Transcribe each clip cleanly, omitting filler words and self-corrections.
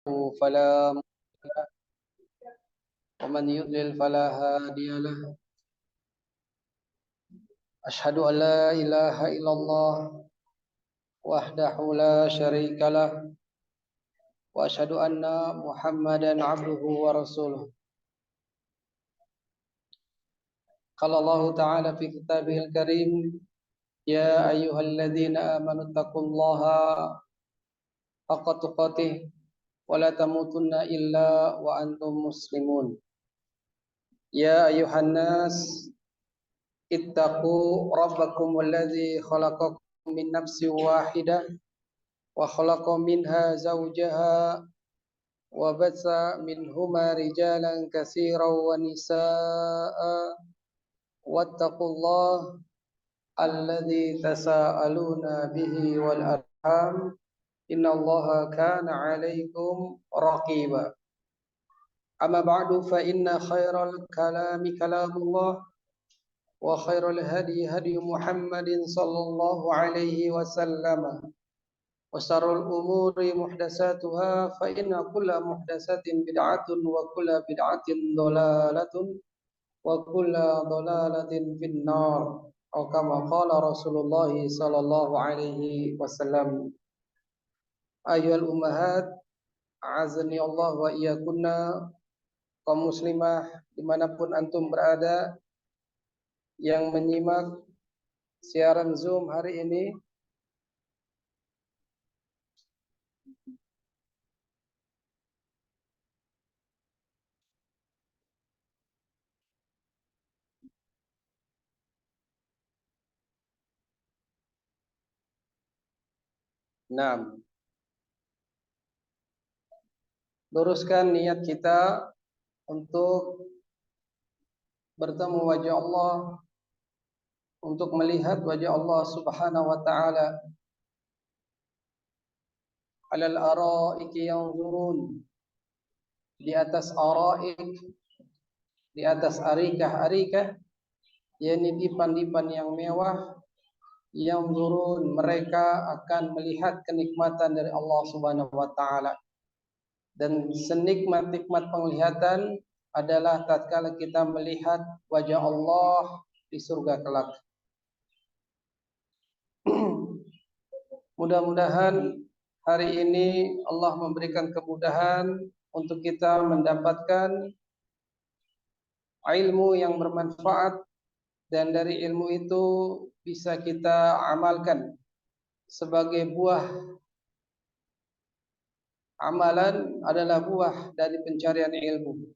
فلا مضل له ومن يضلل فلا هادي له. أشهد أن لا إله إلا الله وحده لا شريك له وأشهد أن محمدا عبده ورسوله. قال الله تعالى في كتابه الكريم: يا أيها الذين آمنوا اتقوا الله حق تقاته ولا تموتن إلا وأنتم مسلمون. يا أيها الناس اتقوا ربكم الذي خلقكم من نفس واحدة وخلق منها زوجها وبث منهما رجالا كثيرا ونساء واتقوا الله الذي تساءلون به والأرحام إن الله كان عليكم رقيبا. أما بعد فإن خير الكلام كلام الله وخير الهدي هدي محمد صلى الله عليه وسلم وشر الأمور محدثاتها فإن كل محدثة بدعة وكل بدعة ضلالة وكل ضلالة في النار أو كما قال رسول الله صلى الله عليه وسلم. أيها الأمهات أعزني الله وإياkunna, kaum muslimah dimanapun antum berada yang menyimak siaran Zoom hari ini. Nah, luruskan niat kita untuk bertemu wajah Allah, untuk melihat wajah Allah Subhanahu wa taala. Alal araiki yanzurun, di atas araik, di atas arikah-arikah, yakni dipan-dipan yang mewah. Yanzurun, mereka akan melihat kenikmatan dari Allah Subhanahu wa taala. Dan senikmat-nikmat penglihatan adalah tatkala kita melihat wajah Allah di surga kelak. Mudah-mudahan hari ini Allah memberikan kemudahan untuk kita mendapatkan ilmu yang bermanfaat, dan dari ilmu itu bisa kita amalkan sebagai buah. Amalan adalah buah dari pencarian ilmu.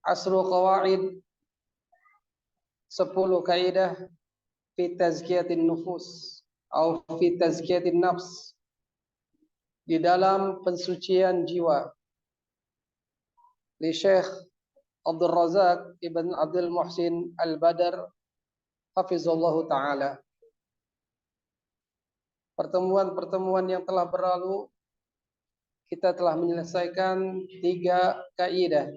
Asru qawaid, 10 kaidah fi tazkiyatin nufus atau fi tazkiyatin nafs, di dalam pensucian jiwa. Li Syekh Abdul Razak Ibn Abdul Muhsin Al-Badr hafizallahu ta'ala. Pertemuan-pertemuan yang telah berlalu, kita telah menyelesaikan 3 kaidah.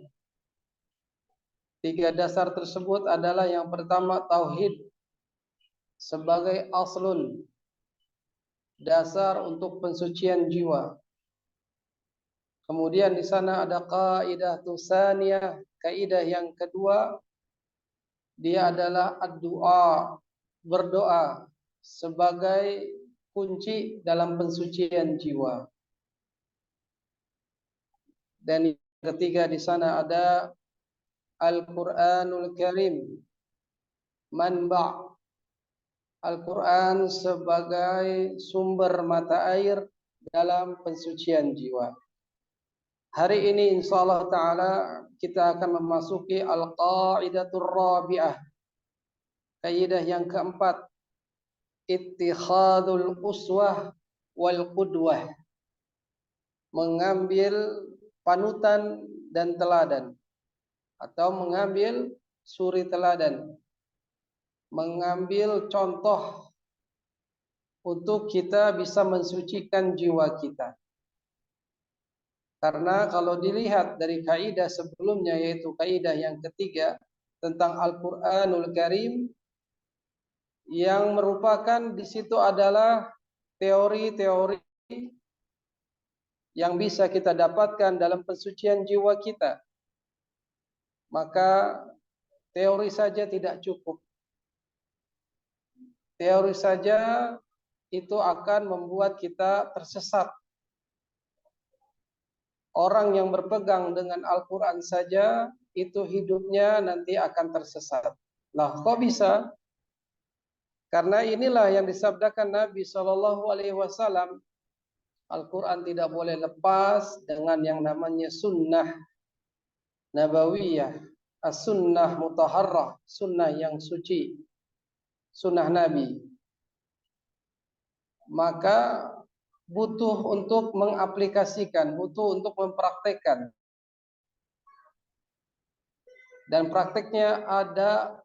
3 dasar tersebut adalah yang pertama tauhid sebagai aslun, dasar untuk pensucian jiwa. Kemudian di sana ada kaidah tsaniyah, kaidah yang kedua, dia adalah ad-du'a, berdoa sebagai kunci dalam pensucian jiwa. Dan yang ketiga di sana ada Al-Qur'anul Karim, manba', Al-Quran sebagai sumber mata air dalam pensucian jiwa. Hari ini insyaallah ta'ala kita akan memasuki Al-Qaidatur Rabi'ah, kaidah yang keempat, ittikhadul uswah wal qudwah, mengambil panutan dan teladan, atau mengambil suri teladan, mengambil contoh untuk kita bisa mensucikan jiwa kita. Karena kalau dilihat dari kaidah sebelumnya, yaitu kaidah yang ketiga tentang Al-Qur'anul Karim, yang merupakan di situ adalah teori-teori yang bisa kita dapatkan dalam pensucian jiwa kita, maka teori saja tidak cukup. Teori saja itu akan membuat kita tersesat. Orang yang berpegang dengan Al-Quran saja itu hidupnya nanti akan tersesat. Lah, kok bisa? Karena inilah yang disabdakan Nabi SAW. Al-Quran tidak boleh lepas dengan yang namanya sunnah nabawiyah, as-sunnah mutahharrah, sunnah yang suci, sunnah Nabi. Maka butuh untuk mengaplikasikan, butuh untuk mempraktekkan. Dan prakteknya ada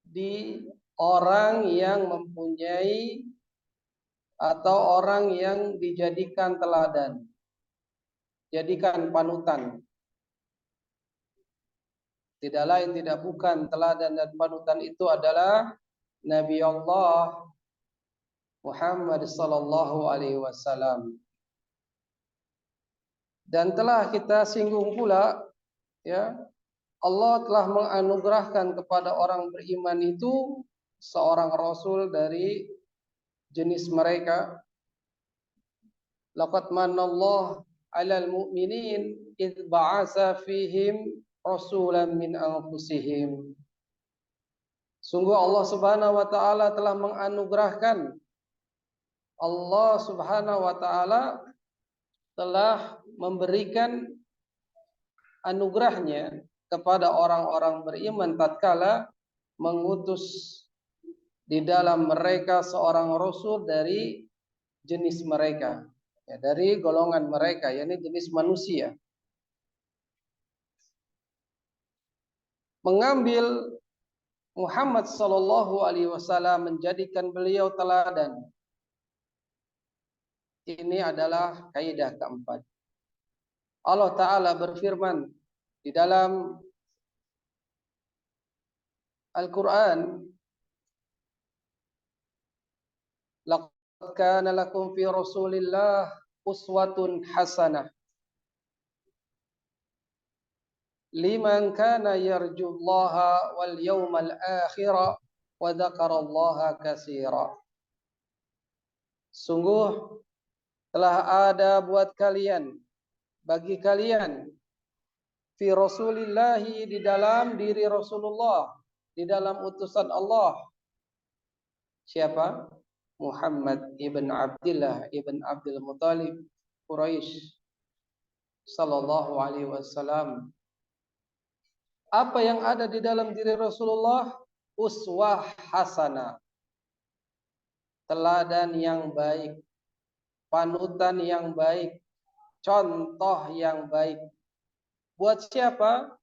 di orang yang mempunyai atau orang yang dijadikan teladan, jadikan panutan. Tidak lain tidak bukan teladan dan panutan itu adalah Nabi Allah Muhammad sallallahu alaihi wasallam. Dan telah kita singgung pula, ya, Allah telah menganugerahkan kepada orang beriman itu seorang rasul dari jenis mereka. Laqad manallahu 'alal mu'minin id ba'atsa fihim rasulan min anfusihim. Sungguh Allah Subhanahu wa taala telah menganugerahkan, Allah Subhanahu wa taala telah memberikan anugerahnya kepada orang-orang beriman tatkala mengutus di dalam mereka seorang rasul dari jenis mereka, ya, dari golongan mereka, yakni jenis manusia. Mengambil Muhammad sallallahu alaihi wasallam, menjadikan beliau teladan. Ini adalah kaidah keempat. Allah Ta'ala berfirman di dalam Al-Quran, laqad kana lakum fi Rasulillah uswatun hasanah liman kana yarjullaha wal yawmal akhira wa dzakarallaha katsira. Sungguh telah ada buat kalian, bagi kalian, fi Rasulillahi, di dalam diri Rasulullah, di dalam utusan Allah. Siapa? Muhammad ibn Abdullah ibn Abdul Muttalib Quraisy sallallahu alaihi wasallam. Apa yang ada di dalam diri Rasulullah? Uswah hasanah, teladan yang baik, panutan yang baik, contoh yang baik. Buat siapa?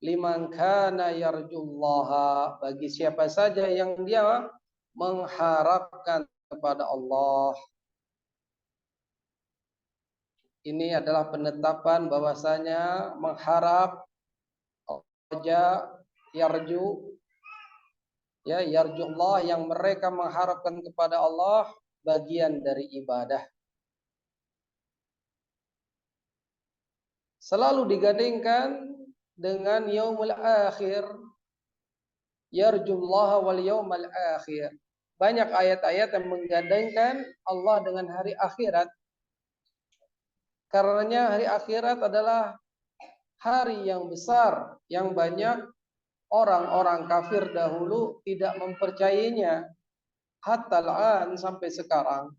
Liman kana yarjullaha, bagi siapa saja yang dia mengharapkan kepada Allah. Ini adalah penetapan bahwasanya mengharap, raja, yarju, ya, yarjullah, yang mereka mengharapkan kepada Allah, bagian dari ibadah. Selalu digandengkan dengan yaumul akhir, yarjullaha wal yaumal akhir. Banyak ayat-ayat yang menggandengkan Allah dengan hari akhirat. Karenanya hari akhirat adalah hari yang besar, yang banyak orang-orang kafir dahulu tidak mempercayainya. Hatta al-an, sampai sekarang.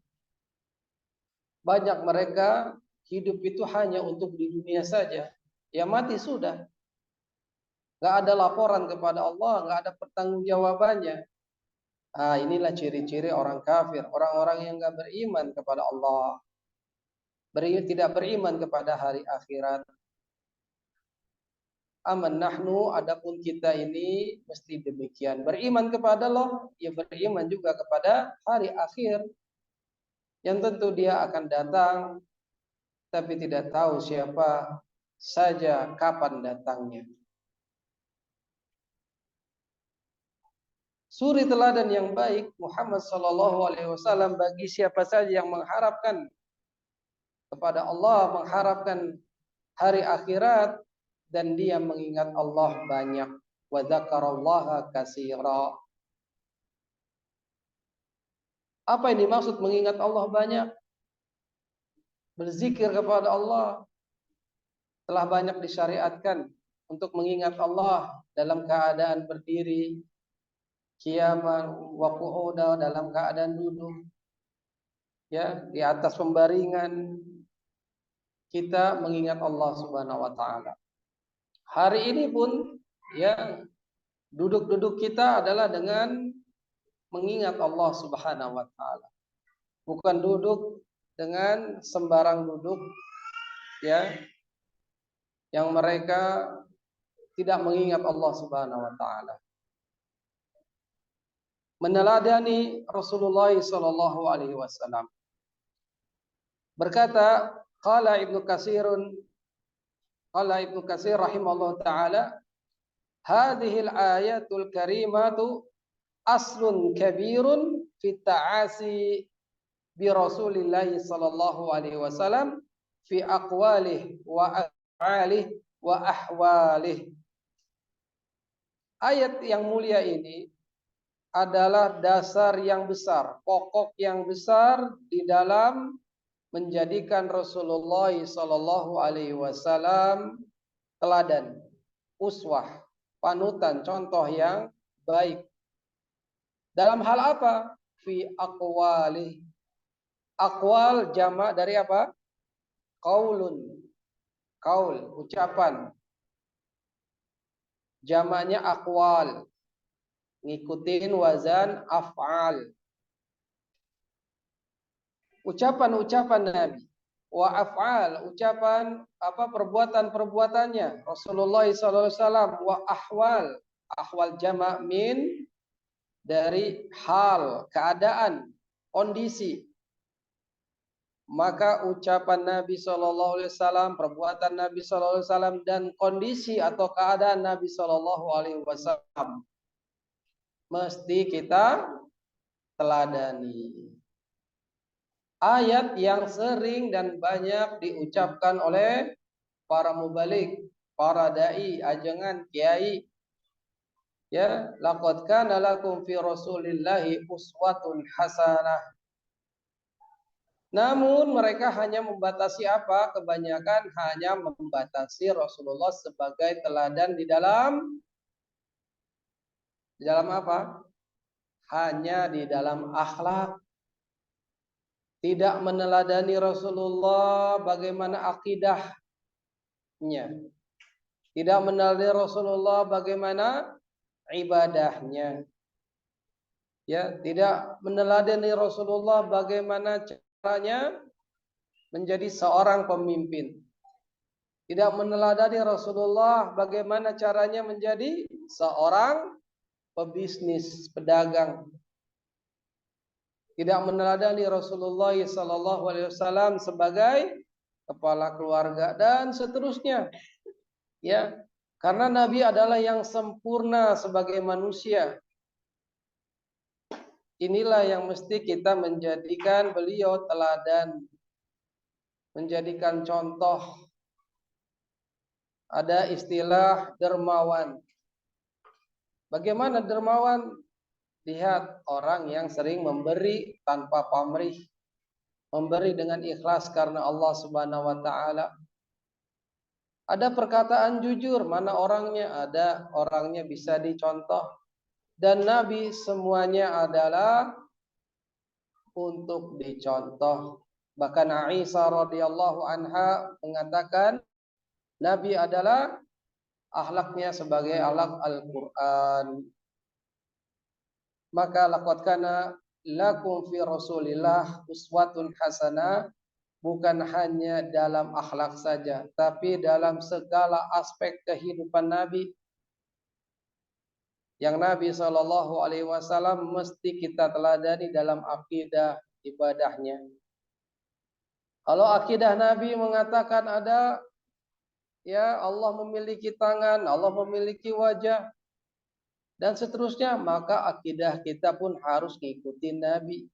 Banyak mereka hidup itu hanya untuk di dunia saja. Ya mati sudah. Gak ada laporan kepada Allah, gak ada pertanggungjawabannya. Inilah ciri-ciri orang kafir, orang-orang yang gak beriman kepada Allah. Tidak beriman kepada hari akhirat. Aman nahnu, adapun kita ini mesti demikian. Beriman kepada Allah, ya beriman juga kepada hari akhir, yang tentu dia akan datang, tapi tidak tahu siapa saja kapan datangnya. Suri teladan yang baik Muhammad sallallahu alaihi wasallam bagi siapa saja yang mengharapkan kepada Allah, mengharapkan hari akhirat, dan dia mengingat Allah banyak. Wa dzakarallaha katsira. Apa yang dimaksud mengingat Allah banyak? Berzikir kepada Allah. Telah banyak disyariatkan untuk mengingat Allah dalam keadaan berdiri, qiyaman wa qu'uda, dalam keadaan duduk, ya, di atas pembaringan kita mengingat Allah Subhanahu wa taala. Hari ini pun, ya, duduk-duduk kita adalah dengan mengingat Allah Subhanahu wa taala. Bukan duduk dengan sembarang duduk, ya, yang mereka tidak mengingat Allah Subhanahu wa taala. Meneladani Rasulullah sallallahu alaihi wasallam. Berkata, qala Ibnu Katsir rahimahullah taala, hadhil ayatul karimatu aslun kabirun fi ta'asi bi Rasulillah sallallahu alaihi wasallam fi aqwalih wa af'alih wa ahwalih. Ayat yang mulia ini adalah dasar yang besar, pokok yang besar di dalam menjadikan Rasulullah sallallahu alaihi wasallam teladan, uswah, panutan, contoh yang baik. Dalam hal apa? Fi aqwalih. Aqwal jamak dari apa? Qaulun. Qaul, ucapan. Jamaknya aqwal. Ngikutin wazan af'al. Ucapan-ucapan Nabi, wa af'al, ucapan apa, perbuatan-perbuatannya Rasulullah SAW, wa ahwal, ahwal jamak min, dari hal, keadaan, kondisi. Maka ucapan Nabi SAW, perbuatan Nabi SAW, dan kondisi atau keadaan Nabi SAW mesti kita teladani. Ayat yang sering dan banyak diucapkan oleh para mubalik, para dai, ajengan, kiai. Ya, laqad kana lakum fi Rasulillahi uswatun hasanah. Namun mereka hanya membatasi apa? Kebanyakan hanya membatasi Rasulullah sebagai teladan di dalam apa? Hanya di dalam akhlak. Tidak meneladani Rasulullah bagaimana akidahnya. Tidak meneladani Rasulullah bagaimana ibadahnya. Ya, tidak meneladani Rasulullah bagaimana caranya menjadi seorang pemimpin. Tidak meneladani Rasulullah bagaimana caranya menjadi seorang pebisnis, pedagang. Tidak meneladani Rasulullah SAW sebagai kepala keluarga dan seterusnya. Ya, karena Nabi adalah yang sempurna sebagai manusia. Inilah yang mesti kita menjadikan beliau teladan, menjadikan contoh. Ada istilah dermawan. Bagaimana dermawan? Lihat orang yang sering memberi tanpa pamrih, memberi dengan ikhlas karena Allah Subhanahu wa taala. Ada perkataan jujur, mana orangnya? Ada orangnya bisa dicontoh. Dan Nabi semuanya adalah untuk dicontoh. Bahkan Aisyah radhiyallahu anha mengatakan Nabi adalah akhlaknya sebagai akhlak Al-Qur'an. Maka laqad kana lakum fi Rasulillah uswatun hasanah, bukan hanya dalam akhlak saja, tapi dalam segala aspek kehidupan Nabi. Yang Nabi Shallallahu Alaihi Wasallam mesti kita teladani dalam akidah ibadahnya. Kalau akidah Nabi mengatakan ada, ya, Allah memiliki tangan, Allah memiliki wajah, dan seterusnya, maka akidah kita pun harus ngikutin Nabi.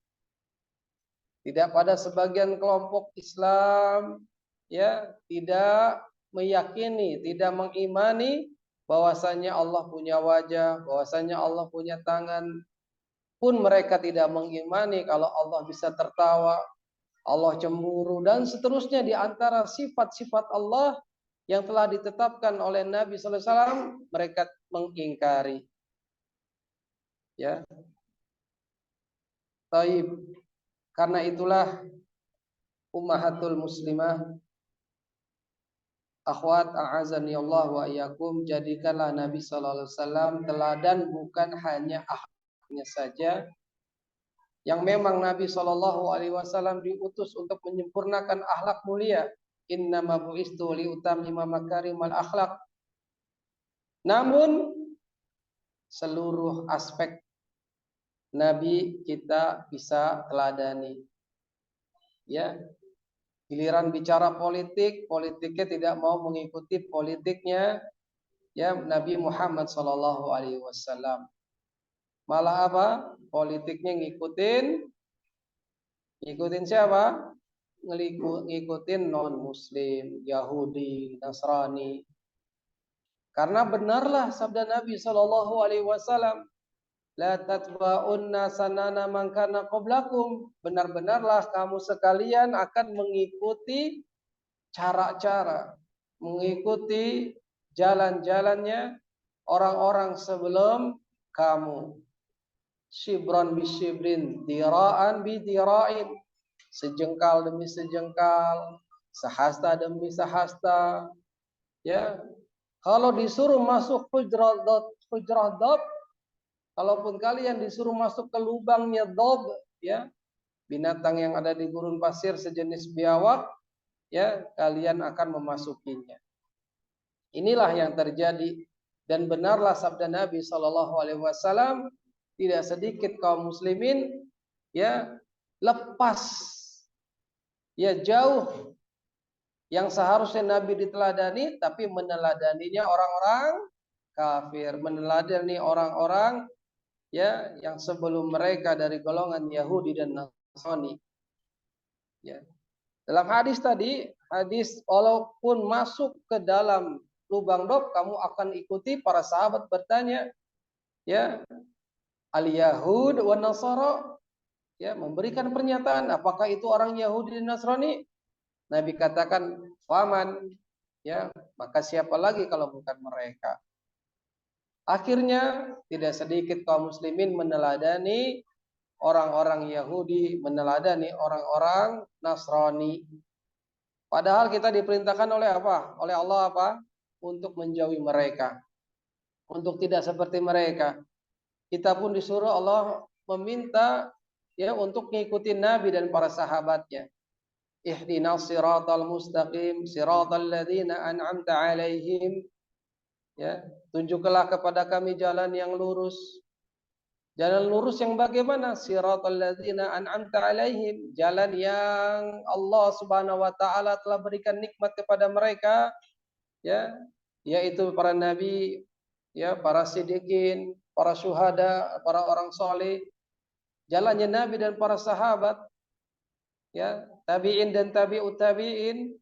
Tidak pada sebagian kelompok Islam ya tidak meyakini, tidak mengimani bahwasanya Allah punya wajah, bahwasanya Allah punya tangan, pun mereka tidak mengimani kalau Allah bisa tertawa, Allah cemburu dan seterusnya di antara sifat-sifat Allah yang telah ditetapkan oleh Nabi sallallahu alaihi wasallam mereka mengingkari. Ya. Taib. Karena itulah ummahatul muslimah, akhwat a'azani Allah wa iyyakum, jadikanlah Nabi sallallahu alaihi wasallam teladan bukan hanya akhlaknya saja, yang memang Nabi sallallahu alaihi wasallam diutus untuk menyempurnakan akhlak mulia. Innama bu'istu liutammima makarimal akhlak. Namun seluruh aspek Nabi kita bisa teladani. Ya, giliran bicara politik, politiknya tidak mau mengikuti politiknya ya Nabi Muhammad sallallahu alaihi wasallam. Malah apa? Politiknya ngikutin siapa? Ngikutin non muslim, Yahudi, Nasrani. Karena benarlah sabda Nabi sallallahu alaihi wasallam, la tatba'unna sanana man kana qablakum. Benar-benarlah kamu sekalian akan mengikuti cara-cara, mengikuti jalan-jalannya orang-orang sebelum kamu. Shibran bi shibrin, dira'an bi dira'in. Sejengkal demi sejengkal, sehasta demi sehasta. Ya. Kalau disuruh masuk hujrah dab, kalaupun kalian disuruh masuk ke lubangnya dab, ya, binatang yang ada di gurun pasir sejenis biawak, ya, kalian akan memasukinya. Inilah yang terjadi dan benarlah sabda Nabi sallallahu alaihi wasallam, tidak sedikit kaum muslimin ya lepas ya jauh yang seharusnya Nabi diteladani tapi meneladaninya orang-orang kafir, meneladani orang-orang ya yang sebelum mereka dari golongan Yahudi dan Nasrani. Ya. Dalam hadis tadi, hadis walaupun masuk ke dalam lubang dob, kamu akan ikuti. Para sahabat bertanya, ya, al-Yahud wa Nasara, ya, memberikan pernyataan, apakah itu orang Yahudi dan Nasrani? Nabi katakan, faman, ya, maka siapa lagi kalau bukan mereka? Akhirnya tidak sedikit kaum muslimin meneladani orang-orang Yahudi, meneladani orang-orang Nasrani. Padahal kita diperintahkan oleh apa? Oleh Allah apa? Untuk menjauhi mereka. Untuk tidak seperti mereka. Kita pun disuruh Allah meminta ya untuk mengikuti Nabi dan para sahabatnya. Ihdinas siratal mustaqim, siratal ladzina an'amta 'alaihim. Ya, tunjuklah kepada kami jalan yang lurus. Jalan lurus yang bagaimana? Siratal ladzina an'amta 'alaihim, jalan yang Allah Subhanahu wa taala telah berikan nikmat kepada mereka, ya, yaitu para nabi, ya, para siddiqin, para syuhada, para orang soleh. Jalannya Nabi dan para sahabat, ya, tabi'in dan tabi'ut tabi'in,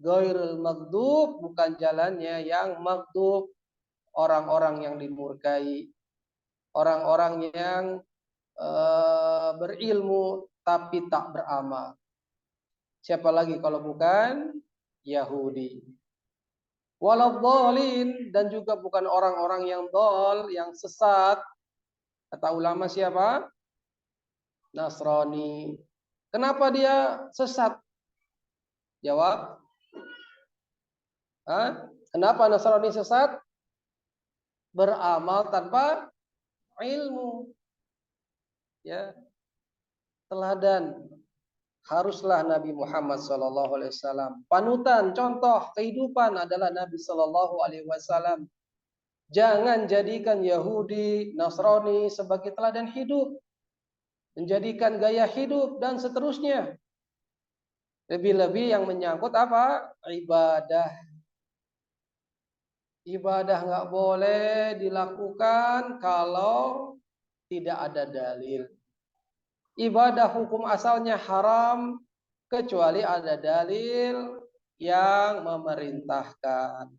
ghairul maghdub, bukan jalannya yang maghdub, orang-orang yang dimurkai, orang-orang yang berilmu tapi tak beramal. Siapa lagi kalau bukan Yahudi? Waladhdallin, dan juga bukan orang-orang yang dol, yang sesat. Kata ulama siapa? Nasrani. Kenapa dia sesat? Jawab. Kenapa Nasrani sesat? Beramal tanpa ilmu. Ya. Teladan. Haruslah Nabi Muhammad SAW. Panutan, contoh kehidupan adalah Nabi SAW. Jangan jadikan Yahudi, Nasrani sebagai teladan hidup. Menjadikan gaya hidup dan seterusnya. Lebih-lebih yang menyangkut apa? Ibadah. Ibadah nggak boleh dilakukan kalau tidak ada dalil. ibadah hukum asalnya haram kecuali ada dalil yang memerintahkan.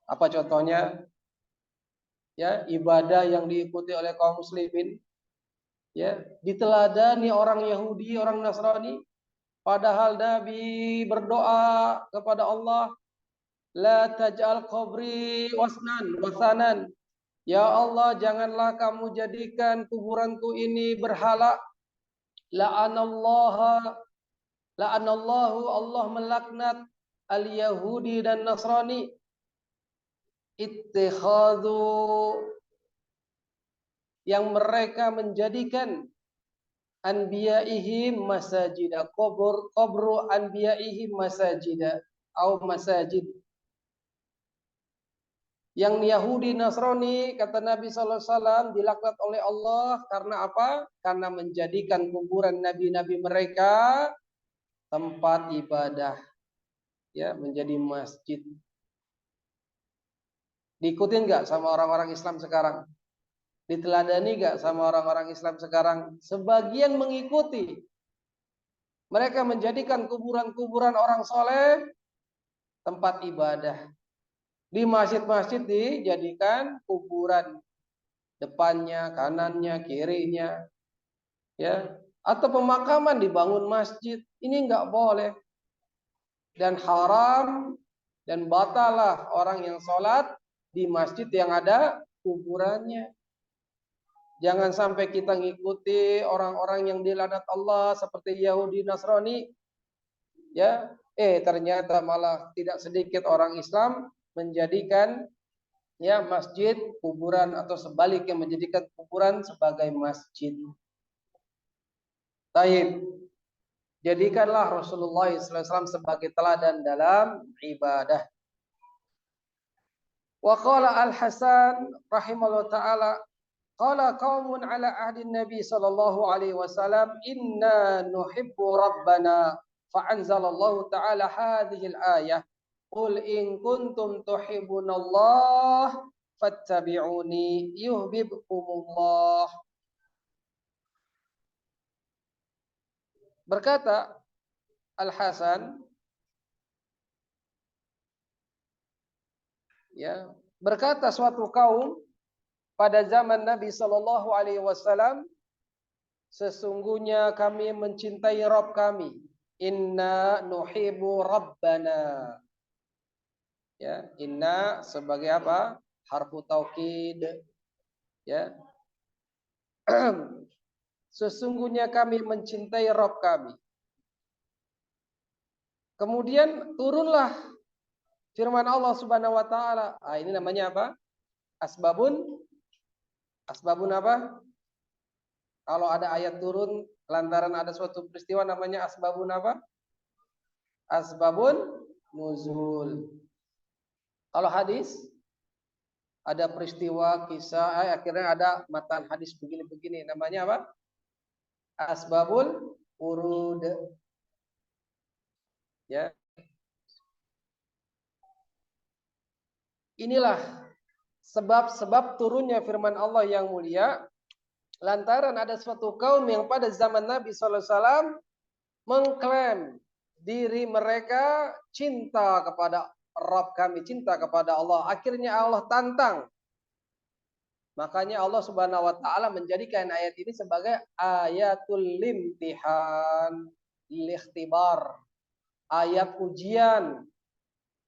Apa contohnya? Ya, ibadah yang diikuti oleh kaum muslimin, ya, diteladani orang Yahudi, orang Nasrani, padahal Nabi berdoa kepada Allah, la taj'al qabri wasanan. Ya Allah, janganlah kamu jadikan kuburanku ini berhala. La'anallahu Allah melaknat al-Yahudi dan Nasrani ittikhadhu, yang mereka menjadikan anbiya'ihim masajida, qabru anbiya'ihim masajida atau masajid. Yang Yahudi Nasrani, kata Nabi sallallahu alaihi wasallam, dilaknat oleh Allah karena apa? Karena menjadikan kuburan nabi-nabi mereka tempat ibadah, ya, menjadi masjid. Diikutin nggak sama orang-orang Islam sekarang? Diteladani nggak sama orang-orang Islam sekarang? Sebagian mengikuti. Mereka menjadikan kuburan-kuburan orang soleh tempat ibadah. Di masjid-masjid dijadikan kuburan, depannya, kanannya, kirinya, ya. Atau pemakaman dibangun masjid. Ini nggak boleh. Dan haram dan batalah orang yang sholat di masjid yang ada kuburannya. Jangan sampai kita ngikuti orang-orang yang dilaknat Allah seperti Yahudi Nasrani, ya. Ternyata malah tidak sedikit orang Islam menjadikan, ya, masjid kuburan, atau sebaliknya menjadikan kuburan sebagai masjid. Taib. Jadikanlah Rasulullah SAW sebagai teladan dalam ibadah. Wa qala Al-Hasan rahimahullah ta'ala, qala qaumun ala ahdi Nabi sallallahu alaihi wasallam, inna nuhibbu rabbana, fa anzalallahu ta'ala hadhihi al-ayah, qul in kuntum tuhibbunallah fattabi'uni yuhibbukumullah. Berkata Al-Hasan, ya, berkata suatu kaum pada zaman Nabi sallallahu alaihi wasallam, sesungguhnya kami mencintai Rabb kami. Inna nuhibbu rabbana. Ya, inna sebagai apa? Harfu taukid. Ya. Sesungguhnya kami mencintai Rabb kami. Kemudian turunlah firman Allah Subhanahu wa taala. Ini namanya apa? Asbabun apa? Kalau ada ayat turun lantaran ada suatu peristiwa, namanya asbabun apa? Asbabun nuzul. Kalau hadis ada peristiwa, kisah, akhirnya ada matan hadis begini-begini, namanya apa? Asbabul urud. Ya. Inilah sebab-sebab turunnya firman Allah yang mulia, lantaran ada suatu kaum yang pada zaman Nabi SAW mengklaim diri mereka cinta kepada Rabb kami, cinta kepada Allah. Akhirnya Allah tantang. Makanya Allah Subhanahu wa taala menjadikan ayat ini sebagai ayatul limtihan, ikhtibar, ayat ujian.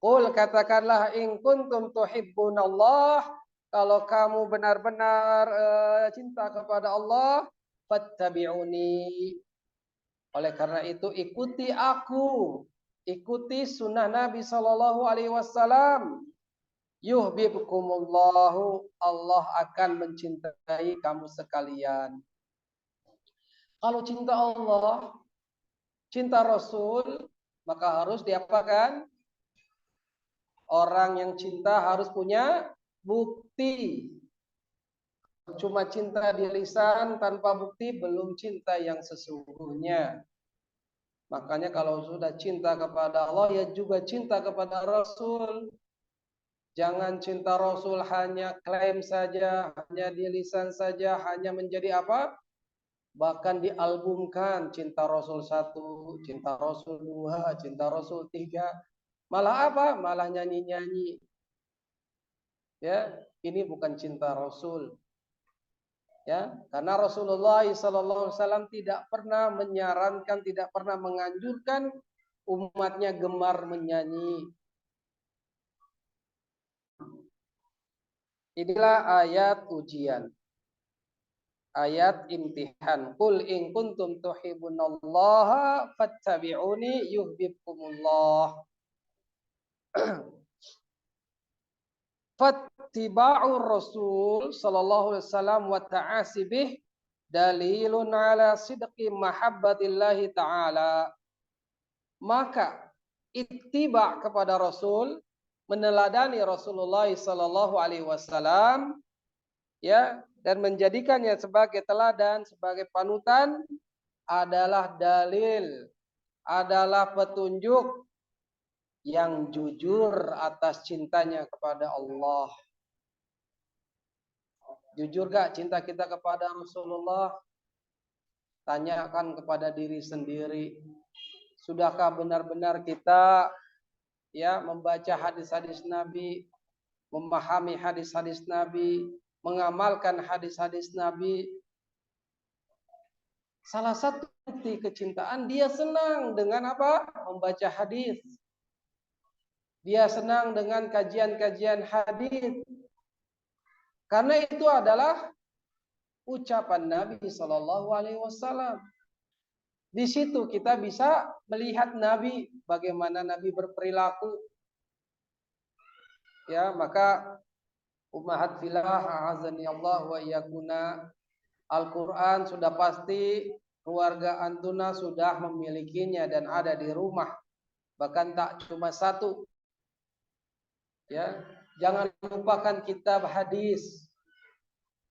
Qul, katakanlah, in kuntum tuhibbunallah, kalau kamu benar-benar cinta kepada Allah, fattabi'uni. Oleh karena itu ikuti aku, ikuti sunnah Nabi sallallahu alaihi wasallam. Yuhibbukumullahu, Allah akan mencintai kamu sekalian. Kalau cinta Allah, cinta Rasul, maka harus diapakan? Orang yang cinta harus punya bukti. Cuma cinta di lisan tanpa bukti belum cinta yang sesungguhnya. Makanya kalau sudah cinta kepada Allah, ya juga cinta kepada Rasul. Jangan cinta Rasul hanya klaim saja, hanya di lisan saja, hanya menjadi apa? bahkan dialbumkan cinta Rasul 1, cinta Rasul 2, cinta Rasul 3. Malah apa? Malah nyanyi-nyanyi. Ya, ini bukan cinta Rasul. Ya, karena Rasulullah SAW tidak pernah menyarankan, tidak pernah menganjurkan umatnya gemar menyanyi. Inilah ayat ujian, ayat imtihan. Qul in kuntum tuhibbunallaha fattabi'uni yuhibbukumullah. Fattiba'ur Rasul sallallahu alaihi wasallam wa ta'asibih dalilun ala sidqi mahabbatillahi ta'ala. Maka ittiba kepada Rasul, meneladani Rasulullah sallallahu alaihi wasallam, ya, dan menjadikannya sebagai teladan, sebagai panutan adalah dalil, adalah petunjuk yang jujur atas cintanya kepada Allah. Jujur gak cinta kita kepada Rasulullah? Tanyakan kepada diri sendiri. Sudahkah benar-benar kita ya membaca hadis-hadis Nabi, memahami hadis-hadis Nabi, mengamalkan hadis-hadis Nabi? Salah satu bukti kecintaan, dia senang dengan apa? Membaca hadis. Dia senang dengan kajian-kajian hadis. Karena itu adalah ucapan Nabi Shallallahu Alaihi Wasallam. Di situ kita bisa melihat Nabi, bagaimana Nabi berperilaku. Ya, maka ummahat fillah azani Allah wa iyakuna, Al-Quran sudah pasti keluarga antuna sudah memilikinya dan ada di rumah. Bahkan tak cuma satu. Ya, jangan lupakan kitab hadis.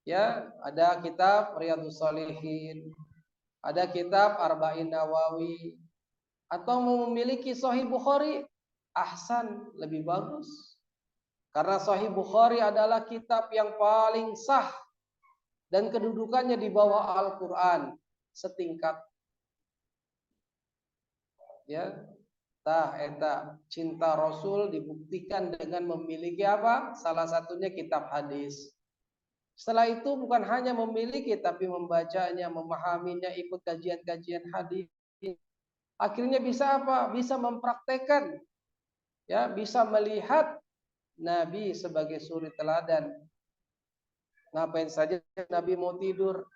Ya, ada kitab Riyadhus Shalihin, ada kitab Arba'in Nawawi, atau memiliki Sahih Bukhari, ahsan, lebih bagus. Karena Sahih Bukhari adalah kitab yang paling sah dan kedudukannya di bawah Al-Quran setingkat. Ya, eta cinta Rasul dibuktikan dengan memiliki apa? Salah satunya kitab hadis. Setelah itu bukan hanya memiliki tapi membacanya, memahaminya, ikut kajian-kajian hadis. Akhirnya bisa apa? Bisa mempraktekkan. Ya, bisa melihat Nabi sebagai suri teladan. Ngapain saja Nabi mau tidur?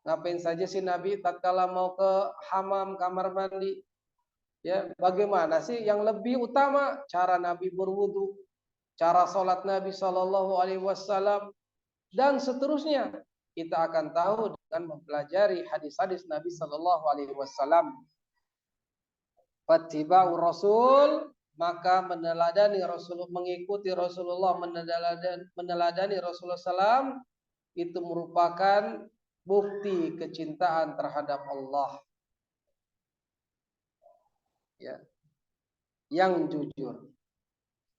Ngapain saja sih Nabi tatkala mau ke hamam, kamar mandi? Ya, bagaimana sih yang lebih utama? Cara Nabi berwudu, cara sholat Nabi Shallallahu Alaihi Wasallam, dan seterusnya. Kita akan tahu dengan mempelajari hadis-hadis Nabi Shallallahu Alaihi Wasallam. Fattiba'ur Rasul, maka meneladani Rasulullah, mengikuti Rasulullah, meneladani Rasulullah SAW, itu merupakan bukti kecintaan terhadap Allah. Ya, yang jujur.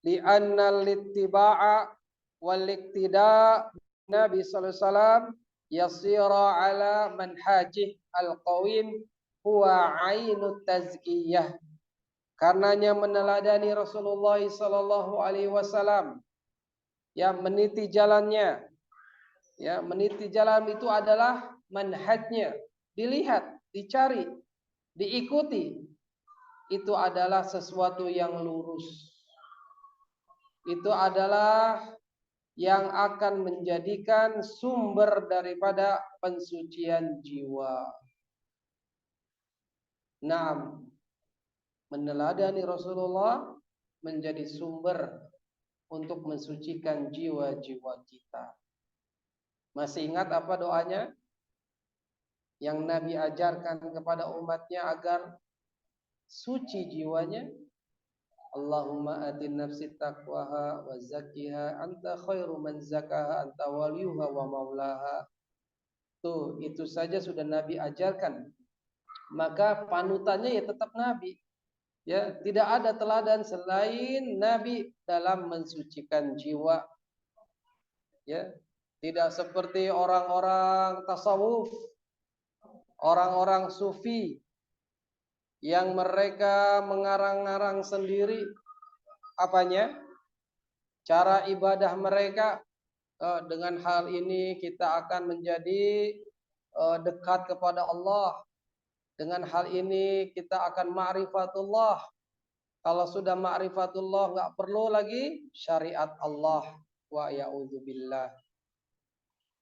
Li'anna littiba'a wal iktida' Nabi sallallahu alaihi wasallam yasira ala manhajih al-qawim huwa ainut tazkiyah. Karenanya meneladani Rasulullah sallallahu alaihi wasallam, ya, meniti jalannya. Ya, meniti jalan itu adalah manhajnya, dilihat, dicari, diikuti. Itu adalah sesuatu yang lurus. Itu adalah yang akan menjadikan sumber daripada pensucian jiwa. Naam, meneladani Rasulullah menjadi sumber untuk mensucikan jiwa-jiwa kita. Masih ingat apa doanya yang Nabi ajarkan kepada umatnya agar suci jiwanya? Allahumma atin nafsi taqwaha wa zakkiha anta khairu man zakaha anta waliyuha wa maulaha. Tuh, itu saja sudah Nabi ajarkan. Maka panutannya ya tetap Nabi. Ya, tidak ada teladan selain Nabi dalam mensucikan jiwa. Ya, tidak seperti orang-orang tasawuf. orang-orang sufi yang mereka mengarang-arang sendiri apanya? Cara ibadah mereka. Dengan hal ini kita akan menjadi dekat kepada Allah. Dengan hal ini kita akan ma'rifatullah. Kalau sudah ma'rifatullah nggak perlu lagi syariat Allah. Wa ya'udzubillah.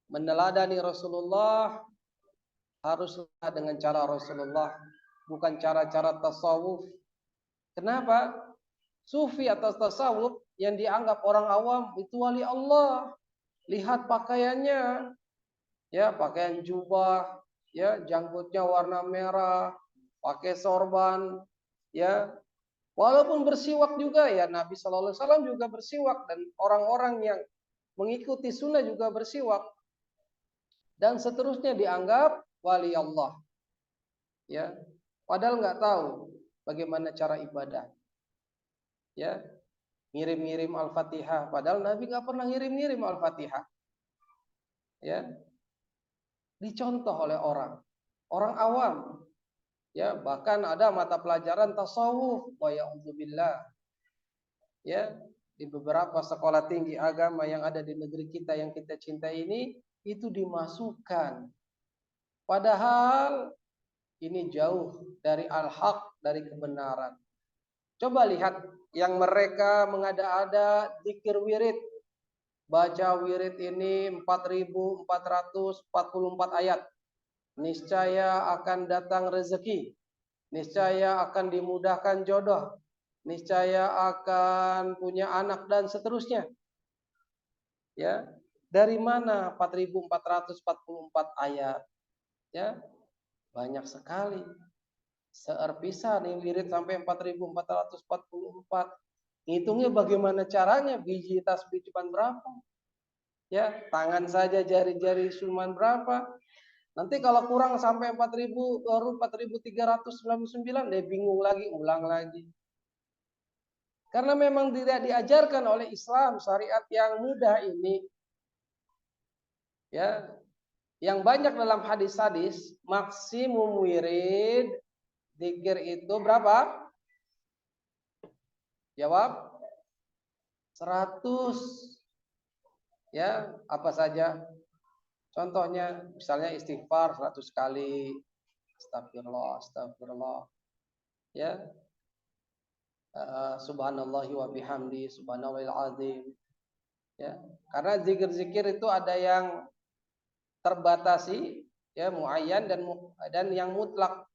Meneladani Rasulullah haruslah dengan cara Rasulullah, bukan cara-cara tasawuf. Kenapa? Sufi atau tasawuf yang dianggap orang awam itu wali Allah. Lihat pakaiannya, ya pakaian jubah, ya janggutnya warna merah, pakai sorban, ya walaupun bersiwak juga ya Nabi Shallallahu Alaihi Wasallam juga bersiwak dan orang-orang yang mengikuti sunnah juga bersiwak dan seterusnya dianggap wali Allah, ya padahal nggak tahu bagaimana cara ibadah, ya ngirim-ngirim Al-Fatihah, padahal Nabi nggak pernah ngirim-ngirim Al-Fatihah, ya dicontoh oleh orang awam, ya bahkan ada mata pelajaran tasawuf, wa ya'udzubillah, ya di beberapa sekolah tinggi agama yang ada di negeri kita yang kita cintai ini itu dimasukkan, padahal ini jauh dari al-haq, dari kebenaran. Coba lihat yang mereka mengada-ada zikir wirid. Baca wirid ini 4.444 ayat. Niscaya akan datang rezeki. Niscaya akan dimudahkan jodoh. Niscaya akan punya anak dan seterusnya. Ya, dari mana 4.444 ayat? Ya, banyak sekali. Seerpisah nih wirid sampai 4.444. Hitungnya bagaimana caranya? Biji tasbih cuma berapa? Ya, tangan saja jari-jari cuma berapa? Nanti kalau kurang sampai 4.000 baru 4.399 deh bingung lagi, ulang lagi. Karena memang tidak diajarkan oleh Islam syariat yang mudah ini. Ya, yang banyak dalam hadis-hadis maksimum wirid zikir itu berapa? Jawab 100. Ya, apa saja? Contohnya misalnya istighfar 100 kali. Astagfirullah, astagfirullah. Ya. Subhanallahi wa bihamdi, subhanallahil azim. Ya. Karena zikir-zikir itu ada yang terbatasi, ya, muayyan dan yang mutlak.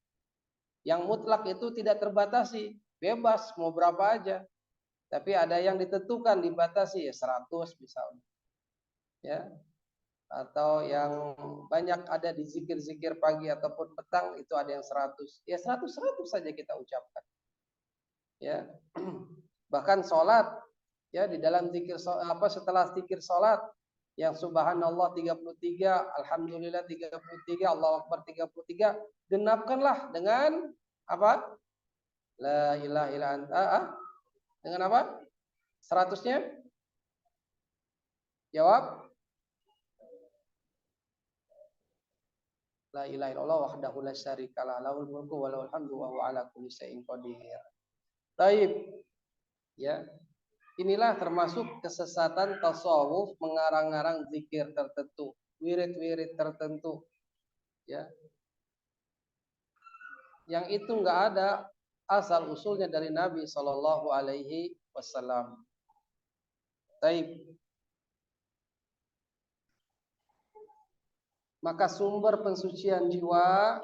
Yang mutlak itu tidak terbatasi, bebas mau berapa aja. Tapi ada yang ditentukan dibatasi ya 100 misalnya. Ya. Atau yang banyak ada di zikir-zikir pagi ataupun petang itu ada yang 100. Ya 100 saja kita ucapkan. Ya. Bahkan sholat, ya di dalam zikir setelah zikir sholat yang subhanallah 33, alhamdulillah 33, Allahu akbar 33, genapkanlah dengan apa? La ilaha illa anta. Dengan apa? 100-nya? Jawab. La ilaha illallah wahdahu la syarikalah lahul mulku wa lahul hamdu wa huwa ala kulli syai'in qadir. Baik. Ya. Inilah termasuk kesesatan tasawuf, mengarang-arang zikir tertentu, wirid-wirid tertentu. Ya. Yang itu enggak ada asal usulnya dari Nabi Shallallahu alaihi wasallam. Baik. Maka sumber pensucian jiwa,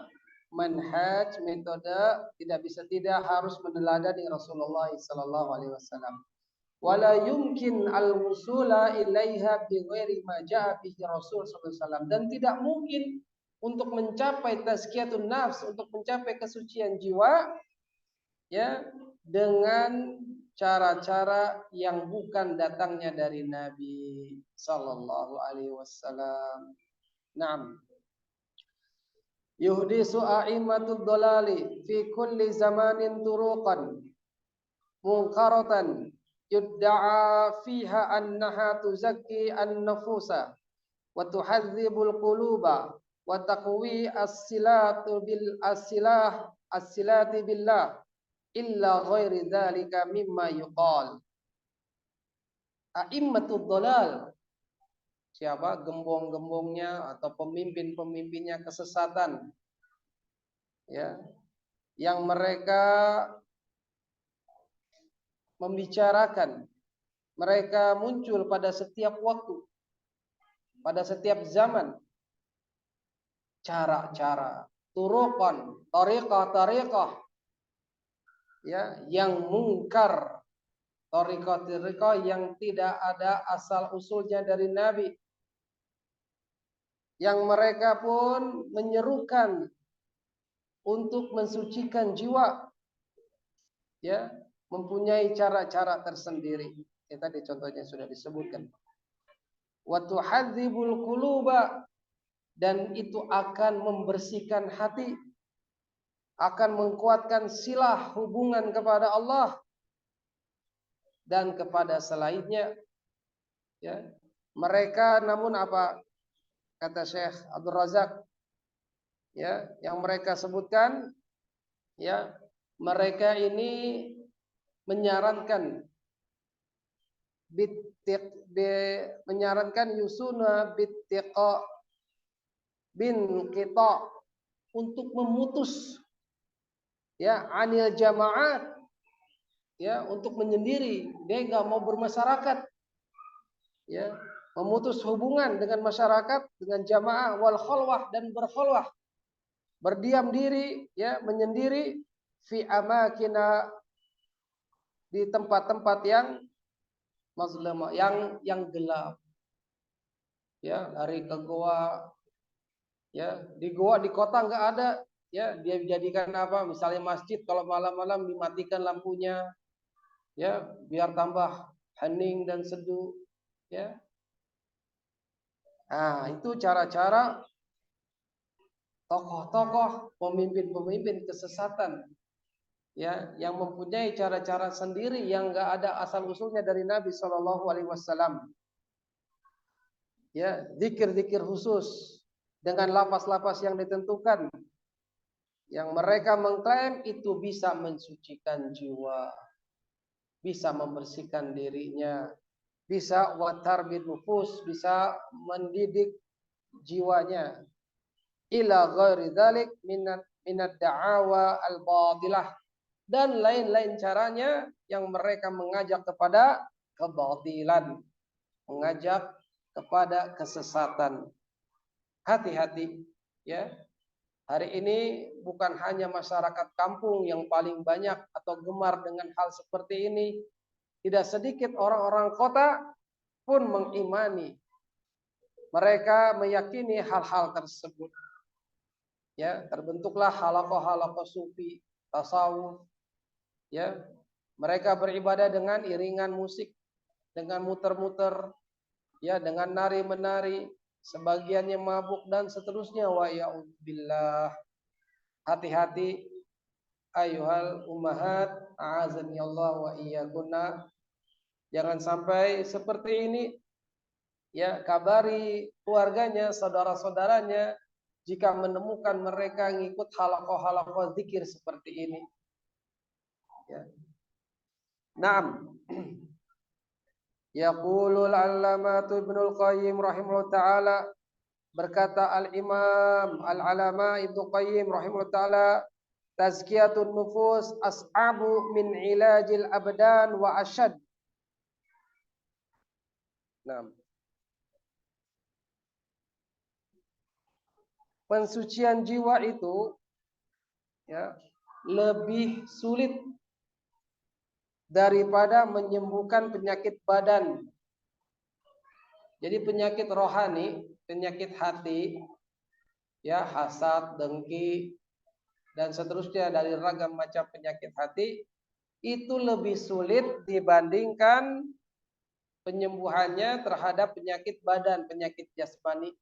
manhaj, metode tidak bisa tidak harus meneladani Rasulullah sallallahu alaihi wasallam. Wala yumkin al-wusula ilaiha bi ghairi ma jaa bihi Rasul sallallahu alaihi wasallam, dan tidak mungkin untuk mencapai tazkiyatun nafs, untuk mencapai kesucian jiwa, ya, dengan cara-cara yang bukan datangnya dari Nabi sallallahu alaihi wasallam. Naam. Yuhdisu a'immatud dolali fi kulli zamanin turuqan munkaratan yudda'a fiha annaha tuzakki an-nufusa wa tuhazzibul quluba wa taqwi as-silatu bil as-silati billah illa ghairi dzalika mimma yuqal. A'immatud dhalal, siapa gembong-gembongnya atau pemimpin-pemimpinnya kesesatan, ya, yang mereka membicarakan, mereka muncul pada setiap waktu, pada setiap zaman, cara-cara, turuqan, tariqah-tariqah, ya, yang mungkar, tariqah-tariqah yang tidak ada asal usulnya dari Nabi, yang mereka pun menyerukan untuk mensucikan jiwa, ya, mempunyai cara-cara tersendiri. Ya, tadi contohnya sudah disebutkan. Wa tuhadzibul quluba, dan itu akan membersihkan hati, akan menguatkan silah hubungan kepada Allah dan kepada selainnya. Ya, mereka namun apa kata Syekh Abdul Razak, ya, yang mereka sebutkan, ya, mereka ini menyarankan menyarankan yusuna bittiqa bin kita untuk memutus, ya, anil jamaat, ya, untuk menyendiri, dia nggak mau bermasyarakat, ya, memutus hubungan dengan masyarakat, dengan jamaah, wal khalwah, dan berkhalwah, berdiam diri, ya, menyendiri, fi amakina, di tempat-tempat yang mazlama, yang gelap, ya, lari ke goa, ya, di goa di kota nggak ada, ya, dia jadikan apa, misalnya masjid, kalau malam-malam dimatikan lampunya, ya, biar tambah hening dan seduh, ya. Nah, itu cara-cara tokoh-tokoh, pemimpin-pemimpin kesesatan, ya, yang mempunyai cara-cara sendiri yang nggak ada asal usulnya dari Nabi Shallallahu Alaihi Wasallam. Ya, zikir-zikir khusus dengan lapas-lapas yang ditentukan, yang mereka mengklaim itu bisa mensucikan jiwa, bisa membersihkan dirinya, bisa watar bin nufus, bisa mendidik jiwanya. Ila ghairi dzalik minad da'awa al-batilah, dan lain-lain caranya yang mereka mengajak kepada kebatilan, mengajak kepada kesesatan. Hati-hati, ya. Hari ini bukan hanya masyarakat kampung yang paling banyak atau gemar dengan hal seperti ini. Tidak sedikit orang-orang kota pun mengimani. Mereka meyakini hal-hal tersebut. Ya, terbentuklah halaqah-halaqah sufi, tasawuf. Ya, mereka beribadah dengan iringan musik, dengan muter-muter, ya, dengan nari-menari, sebagiannya mabuk dan seterusnya. Wa ya'udzubillah. Hati-hati ayuhal ummahat, a'azani Allah wa iyyakunna. Jangan sampai seperti ini, ya, kabari keluarganya, saudara-saudaranya jika menemukan mereka ngikut halaqah-halaqah zikir seperti ini. Ya. Naam. Yaqulul 'allamatu Ibnul Qayyim rahimahullah taala, berkata al-Imam al-Alama Ibnu Qayyim rahimahullah taala, tazkiyatun nufus as'abu min ilajil abdan wa ashad. Naam. Pensucian jiwa itu, ya, lebih sulit daripada menyembuhkan penyakit badan. Jadi penyakit rohani, penyakit hati, ya, hasad, dengki, dan seterusnya dari ragam macam penyakit hati, itu lebih sulit dibandingkan penyembuhannya terhadap penyakit badan, penyakit jasmani.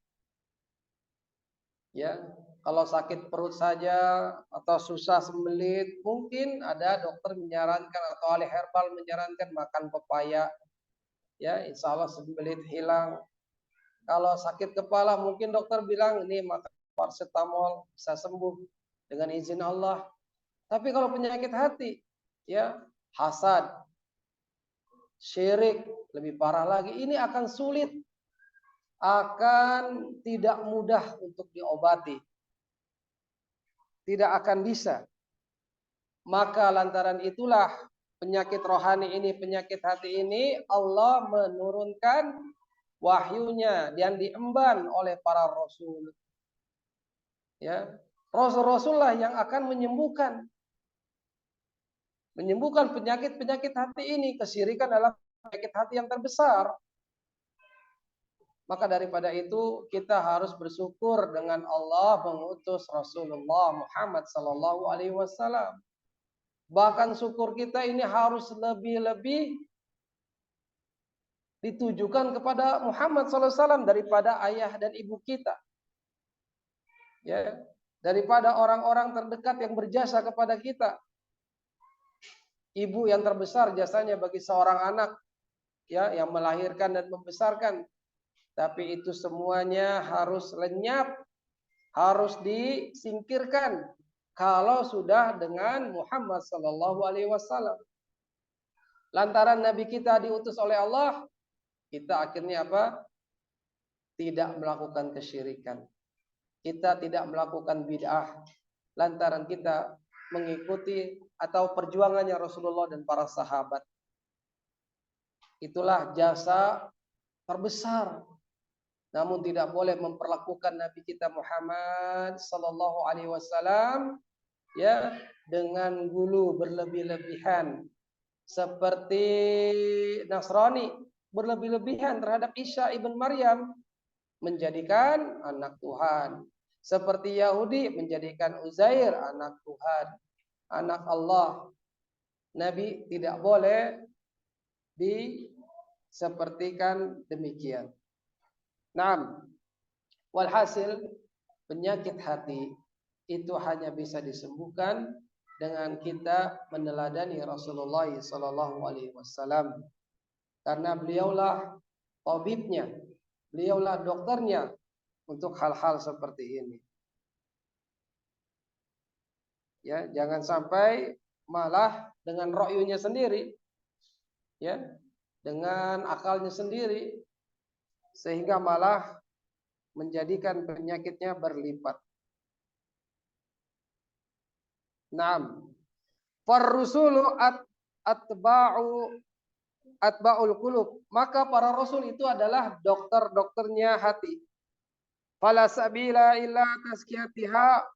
Ya, kalau sakit perut saja atau susah sembelit, mungkin ada dokter menyarankan atau ahli herbal menyarankan makan pepaya. Ya, insya Allah sembelit hilang. Kalau sakit kepala, mungkin dokter bilang ini makan paracetamol bisa sembuh dengan izin Allah. Tapi kalau penyakit hati, ya, hasad, syirik, lebih parah lagi, ini akan sulit, akan tidak mudah untuk diobati. Tidak akan bisa. Maka lantaran itulah penyakit rohani ini, penyakit hati ini, Allah menurunkan wahyunya yang diemban oleh para rasul. Ya, rasul-rasul lah yang akan menyembuhkan penyakit-penyakit hati ini. Kesyirikan adalah penyakit hati yang terbesar. Maka daripada itu kita harus bersyukur dengan Allah mengutus Rasulullah Muhammad sallallahu alaihi wasallam. Bahkan syukur kita ini harus lebih-lebih ditujukan kepada Muhammad sallallahu alaihi wasallam daripada ayah dan ibu kita. Ya, daripada orang-orang terdekat yang berjasa kepada kita. Ibu yang terbesar jasanya bagi seorang anak, ya, yang melahirkan dan membesarkan. Tapi itu semuanya harus lenyap, harus disingkirkan kalau sudah dengan Muhammad sallallahu alaihi wasallam. Lantaran Nabi kita diutus oleh Allah, kita akhirnya apa? Tidak melakukan kesyirikan. Kita tidak melakukan bid'ah. Lantaran kita mengikuti atau perjuangannya Rasulullah dan para sahabat. Itulah jasa terbesar. Namun tidak boleh memperlakukan Nabi kita Muhammad sallallahu alaihi wasallam, ya, dengan gulu berlebih-lebihan seperti Nasrani berlebih-lebihan terhadap Isa ibn Maryam, menjadikan anak Tuhan. Seperti Yahudi menjadikan Uzair anak Tuhan, anak Allah. Nabi tidak boleh disepertikan demikian. Naam. Walhasil penyakit hati itu hanya bisa disembuhkan dengan kita meneladani Rasulullah sallallahu alaihi wasallam. Karena beliaulah tabibnya, beliaulah dokternya untuk hal-hal seperti ini. Ya, jangan sampai malah dengan ro'yunya sendiri, ya, dengan akalnya sendiri, sehingga malah menjadikan penyakitnya berlipat. Naam. Farrusulu atba'ul qulub. Maka para rasul itu adalah dokter-dokternya hati. Fala sabila illa tazkiyatiha.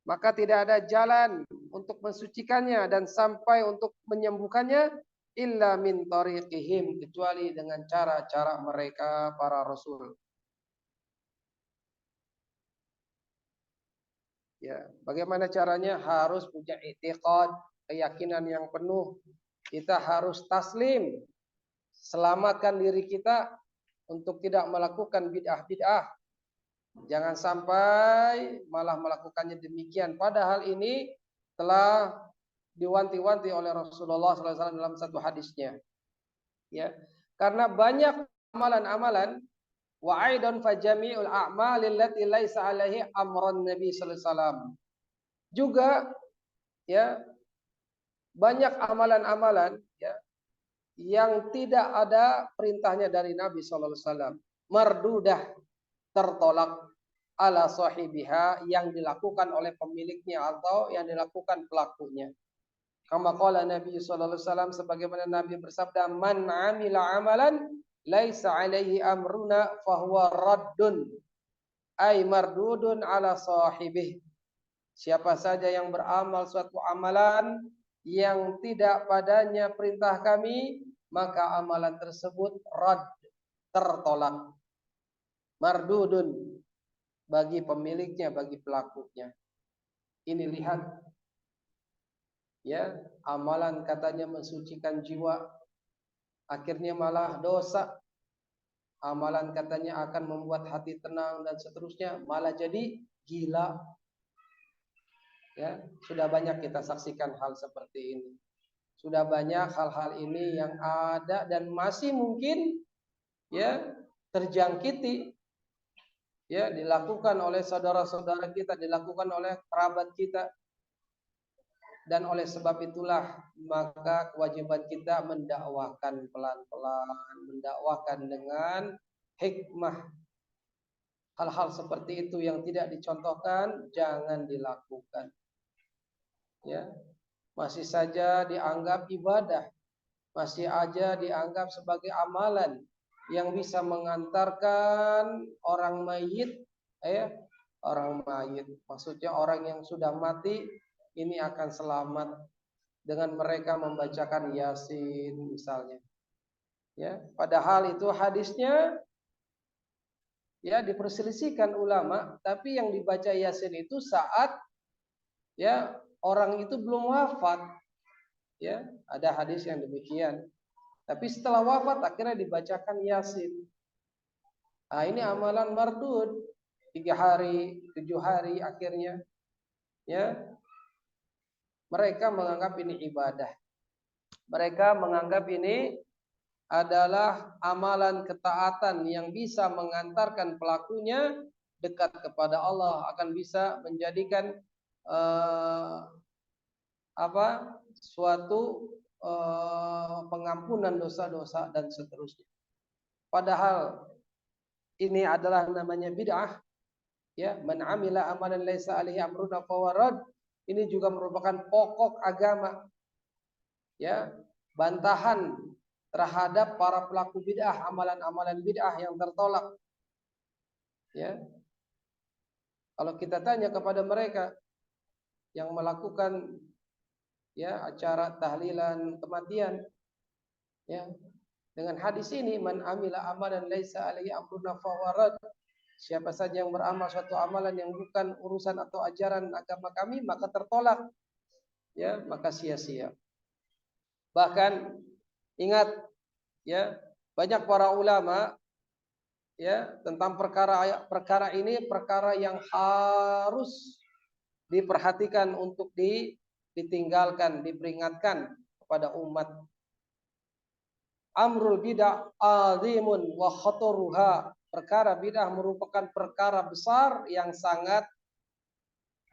Maka tidak ada jalan untuk mensucikannya dan sampai untuk menyembuhkannya illa min tariqihim, kecuali dengan cara-cara mereka para rasul. Ya, bagaimana caranya? Harus punya i'tiqad, keyakinan yang penuh. Kita harus taslim, selamatkan diri kita untuk tidak melakukan bid'ah-bid'ah. Jangan sampai malah melakukannya demikian. Padahal ini telah diwanti-wanti oleh Rasulullah SAW dalam satu hadisnya. Ya, karena banyak amalan-amalan wa aidan fa jami'ul a'malil lati laisa alaihi amrun Nabi sallallahu alaihi wasallam. Juga, ya, banyak amalan-amalan, ya, yang tidak ada perintahnya dari Nabi sallallahu alaihi wasallam, mardudah, tertolak ala sahibiha, yang dilakukan oleh pemiliknya atau yang dilakukan pelakunya. Kama qala Nabi sallallahu alaihi wasallam, sebagaimana Nabi bersabda, man amila amalan laisa alaihi amruna fahuwa raddun ay mardudun ala sahibih. Siapa saja yang beramal suatu amalan yang tidak padanya perintah kami, maka amalan tersebut rad, tertolak, mardudun, bagi pemiliknya, bagi pelakunya. Ini lihat, ya, amalan katanya mensucikan jiwa, akhirnya malah dosa. Amalan katanya akan membuat hati tenang dan seterusnya, malah jadi gila. Ya, sudah banyak kita saksikan hal seperti ini. Sudah banyak hal-hal ini yang ada dan masih mungkin, ya, terjangkiti ya, dilakukan oleh saudara-saudara kita, dilakukan oleh kerabat kita, dan oleh sebab itulah maka kewajiban kita mendakwakan pelan-pelan, mendakwakan dengan hikmah. Hal-hal seperti itu yang tidak dicontohkan jangan dilakukan. Ya, masih saja dianggap ibadah, masih aja dianggap sebagai amalan yang bisa mengantarkan orang mayit, orang mayit, maksudnya orang yang sudah mati ini akan selamat dengan mereka membacakan Yasin misalnya. Ya, padahal itu hadisnya ya diperselisihkan ulama, tapi yang dibaca Yasin itu saat ya orang itu belum wafat. Ya, ada hadis yang demikian. Tapi setelah wafat akhirnya dibacakan Yasin. Nah, ini amalan mardud 3 hari, 7 hari akhirnya. Ya, mereka menganggap ini ibadah. Mereka menganggap ini adalah amalan ketaatan yang bisa mengantarkan pelakunya dekat kepada Allah, akan bisa menjadikan suatu pengampunan dosa-dosa dan seterusnya. Padahal ini adalah namanya bid'ah, ya, man amila amalan laisa alaihi amruna fawarad. Ini juga merupakan pokok agama, ya, bantahan terhadap para pelaku bid'ah, amalan-amalan bid'ah yang tertolak. Ya, kalau kita tanya kepada mereka yang melakukan ya acara tahlilan kematian, ya, dengan hadis ini, man amila amalan laisa alaihi amruna fawarad. Siapa saja yang beramal suatu amalan yang bukan urusan atau ajaran agama kami, maka tertolak, ya, maka sia-sia. Bahkan ingat, ya, banyak para ulama, ya, tentang perkara ini perkara yang harus diperhatikan untuk ditinggalkan, diperingatkan kepada umat. Amrul bid'ah azimun wa khataruha. Perkara bid'ah merupakan perkara besar yang sangat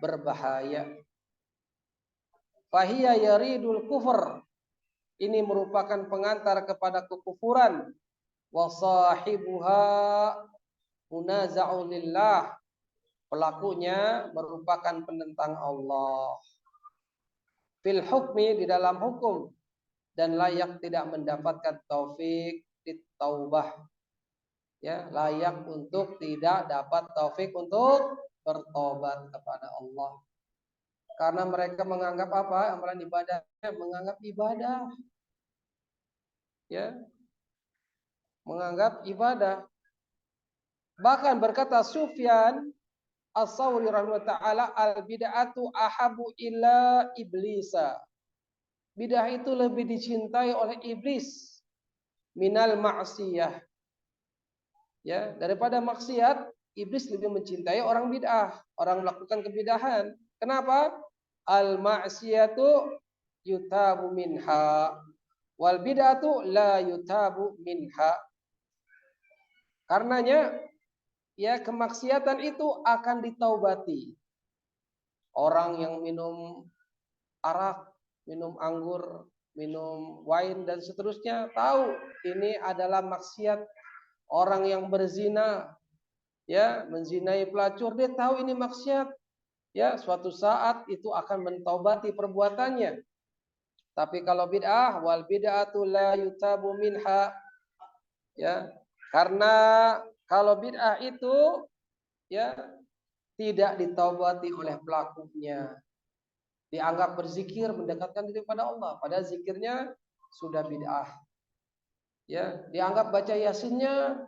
berbahaya. Fahiya yaridul kufur. Ini merupakan pengantar kepada kekufuran. Wa sahibuha munaza'u lillah. Pelakunya merupakan penentang Allah. Fil hukmi, di dalam hukum, dan layak tidak mendapatkan taufik taubah. Ya, layak untuk tidak dapat taufik untuk bertobat kepada Allah. Karena mereka menganggap apa? Amalan ibadahnya menganggap ibadah. Ya. Menganggap ibadah. Bahkan berkata Sufyan As-Sawri rahimahullah ta'ala, al-bid'atu ahabu ila iblisa. Bid'ah itu lebih dicintai oleh iblis minal ma'siyah. Ya, daripada maksiat, iblis lebih mencintai orang bid'ah, orang melakukan kebidahan. Kenapa? Al-ma'siyatu yutabu minha wal bid'atu la yutabu minha. Karenanya ya kemaksiatan itu akan ditaubati. Orang yang minum arak, minum anggur, minum wine dan seterusnya tahu ini adalah maksiat. Orang yang berzina, ya, menzinai pelacur, dia tahu ini maksiat. Ya, suatu saat itu akan mentaubati perbuatannya. Tapi kalau bid'ah, wal bid'atu la yutabu minha. Ya, karena kalau bid'ah itu ya tidak ditaubati oleh pelakunya. Dianggap berzikir mendekatkan diri kepada Allah, padahal zikirnya sudah bid'ah. Ya, dianggap baca yasinnya,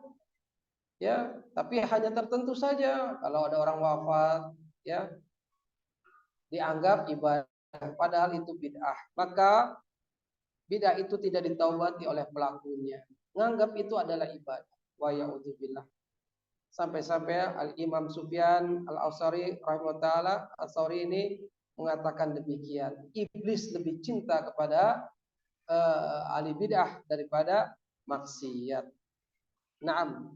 ya, tapi hanya tertentu saja. Kalau ada orang wafat, ya, dianggap ibadah, padahal itu bid'ah. Maka bid'ah itu tidak ditaubati oleh pelakunya. Nganggap itu adalah ibadah. Wa ya'udzubillah. Sampai-sampai Al-Imam Sufyan Al-Awsari rahimahullah ta'ala, Al-Awsari ini mengatakan demikian. Iblis lebih cinta kepada ahli bid'ah daripada maksiat. Naam.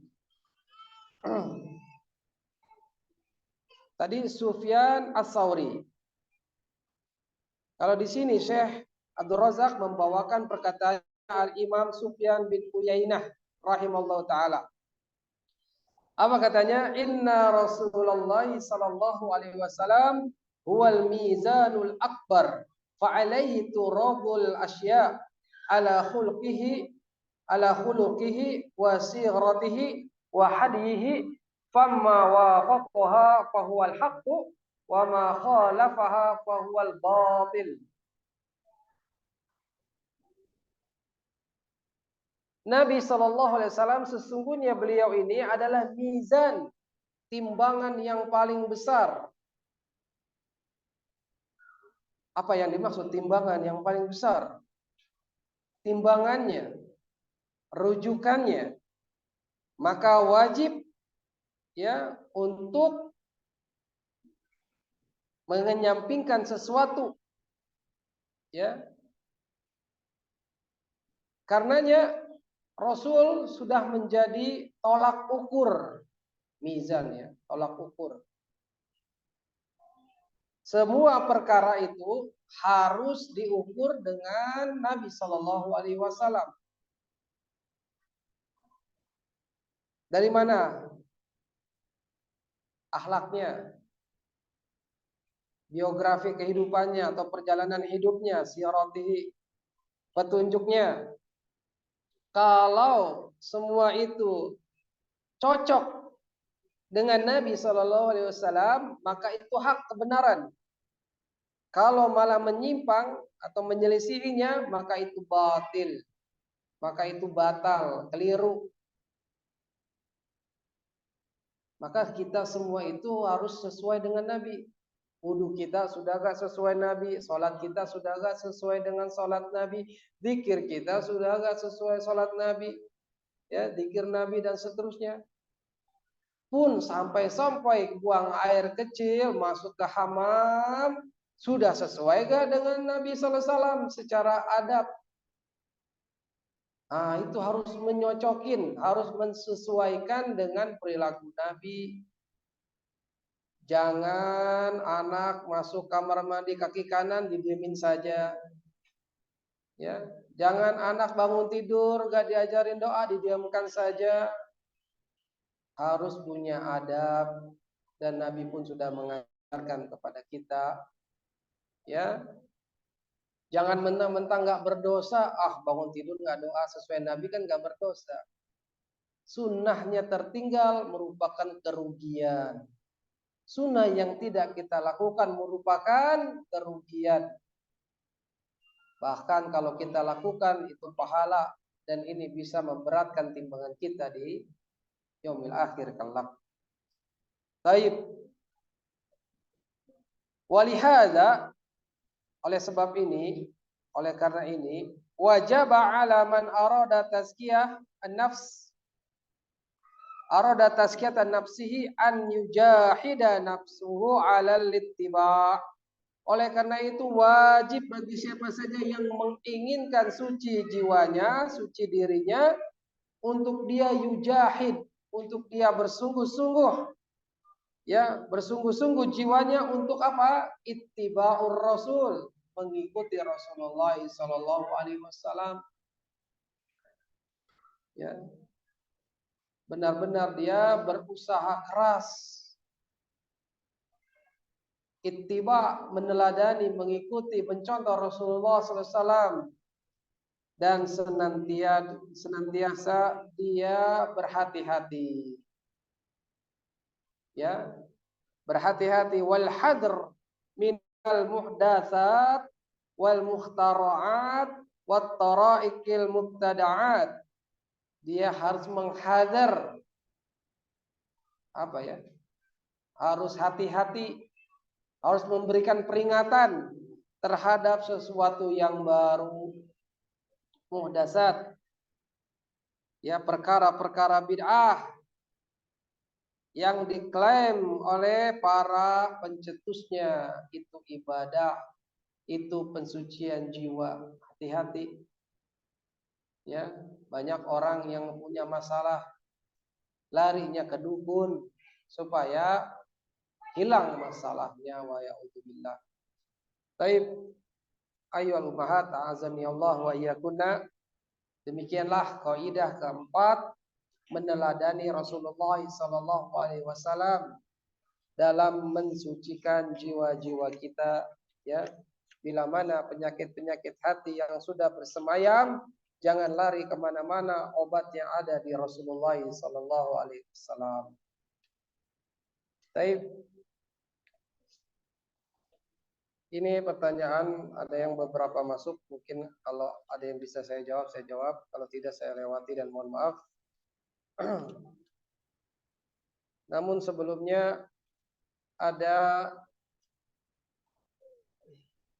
Tadi Sufyan Ats-Tsauri. Kalau di sini Syekh Abdul Razak membawakan perkataan Al-Imam Sufyan bin Uyainah rahimallahu taala. Apa katanya? Inna Rasulullah sallallahu alaihi wasallam huwal mizanul akbar fa alaihi turabul asya ala khuluqihi wa sighatihi wa hadihi famma wafaqaha fa huwal haqqu wa ma khalafaha fa huwal batil. Nabi sallallahu alaihi wasallam sesungguhnya beliau ini adalah mizan, timbangan yang paling besar. Apa yang dimaksud timbangan yang paling besar? Timbangannya, rujukannya, maka wajib ya untuk menyampingkan sesuatu, ya. Karenanya Rasul sudah menjadi tolak ukur, mizan ya, tolak ukur. Semua perkara itu harus diukur dengan Nabi Shallallahu Alaihi Wasallam. Dari mana? Akhlaknya, biografi kehidupannya atau perjalanan hidupnya, siratihi, petunjuknya. Kalau semua itu cocok dengan Nabi Shallallahu Alaihi Wasallam, maka itu hak kebenaran. Kalau malah menyimpang atau menyelisihinya, maka itu batil, maka itu batal, keliru. Maka kita semua itu harus sesuai dengan Nabi. Wudu kita sudah gak sesuai Nabi, sholat kita sudah gak sesuai dengan sholat Nabi, zikir kita sudah gak sesuai sholat Nabi, ya zikir Nabi dan seterusnya. Pun sampai buang air kecil masuk ke hammam sudah sesuai gak dengan Nabi Sallallahu Alaihi Wasallam secara adab? Nah, itu harus menyocokin, harus mensesuaikan dengan perilaku Nabi. Jangan anak masuk kamar mandi kaki kanan didiemin saja. Ya, jangan anak bangun tidur gak diajarin doa didiamkan saja. Harus punya adab dan Nabi pun sudah mengajarkan kepada kita. Ya, jangan mentang-mentang gak berdosa, bangun tidur gak doa sesuai Nabi kan gak berdosa. Sunnahnya tertinggal merupakan kerugian. Sunnah yang tidak kita lakukan merupakan kerugian. Bahkan kalau kita lakukan itu pahala dan ini bisa memberatkan timbangan kita di yaumil akhir kelak. Baik. Walihada, oleh sebab ini, oleh karena ini, wajib 'ala man arada tazkiyah an-nafs, arada tazkiyatan nafsihi an yujahida nafsuhu 'alal ittiba'. Oleh karena itu wajib bagi siapa saja yang menginginkan suci jiwanya, suci dirinya, untuk dia yujahid, untuk dia bersungguh-sungguh, ya bersungguh-sungguh jiwanya untuk apa? Ittiba'ur Rasul, mengikuti Rasulullah Sallallahu Alaihi Wasallam. Ya, benar-benar dia berusaha keras. Ittiba, meneladani, mengikuti, mencontoh Rasulullah Sallallahu Alaihi Wasallam. Dan senantiasa dia berhati-hati, ya berhati-hati, wal hadr minal muhdatsat wal mukhtara'at wat taraikil mubtada'at. Dia harus menghadar, apa ya, harus hati-hati, harus memberikan peringatan terhadap sesuatu yang baru, muhdatsat, ya perkara-perkara bid'ah yang diklaim oleh para pencetusnya itu ibadah, itu pensucian jiwa. Hati-hati. Ya, banyak orang yang punya masalah larinya ke dukun supaya hilang masalahnya wa ya'udzubillah. Baik, ayyuhal ummahat a'azani Allah wa iyyakunna. Demikianlah kaidah keempat, meneladani Rasulullah sallallahu alaihi wasallam dalam mensucikan jiwa-jiwa kita, ya. Bila mana penyakit-penyakit hati yang sudah bersemayam, jangan lari kemana-mana, obat yang ada di Rasulullah sallallahu alaihi wasallam. Baik. Ini pertanyaan ada yang beberapa masuk, mungkin kalau ada yang bisa saya jawab, kalau tidak saya lewati dan mohon maaf. Namun sebelumnya ada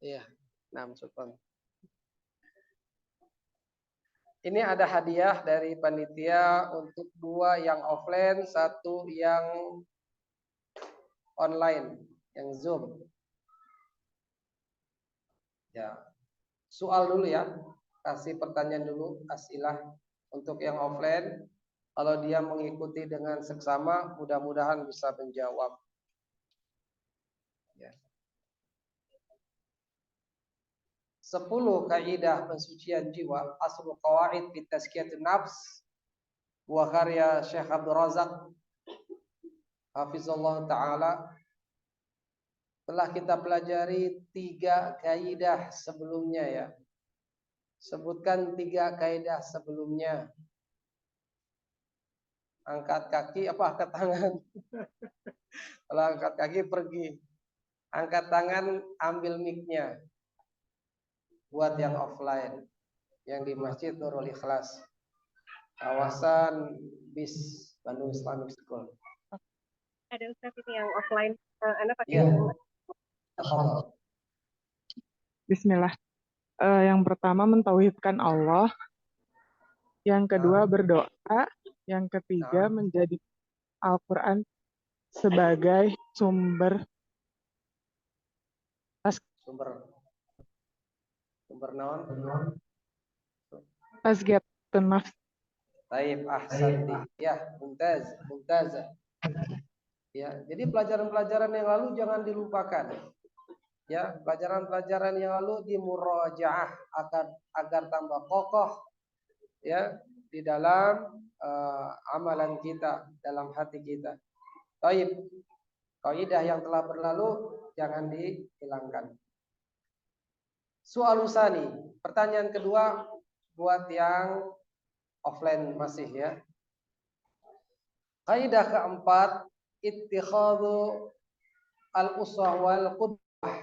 ya, Sultan. Ini ada hadiah dari panitia untuk 2 yang offline, 1 yang online, yang Zoom. Ya. Soal dulu ya. Kasih pertanyaan dulu, asilah untuk yang offline. Kalau dia mengikuti dengan seksama, mudah-mudahan bisa menjawab. Ya. 10 kaidah pensucian jiwa, asrul qawaid fi tazkiyatun nafs, buah karya Syekh Abdul Razak hafizallahu taala. Telah kita pelajari 3 kaidah sebelumnya ya. Sebutkan 3 kaidah sebelumnya. Angkat kaki apa angkat tangan? Kalau angkat kaki pergi. Angkat tangan ambil mic-nya. Buat yang offline. Yang di Masjid Nurul Ikhlas. Kawasan BIS, Bandung Islamic School. Ada Ustaz ini yang offline. Anda pakai Bismillah. Yang pertama mentauhidkan Allah, yang kedua berdoa, yang ketiga menjadi Al-Quran sebagai sumber naon? Tazkiyatun nafs. Taib, ahsanti. Ya, mumtaz. Ya, jadi pelajaran-pelajaran yang lalu jangan dilupakan. Ya, pelajaran-pelajaran yang lalu dimurajaah agar tambah kokoh ya di dalam amalan kita, dalam hati kita. Taib. Kaidah yang telah berlalu jangan dihilangkan. Soal usani, pertanyaan kedua buat yang offline masih ya. Kaidah keempat, ittikhadhu al-uswah wal qudwah.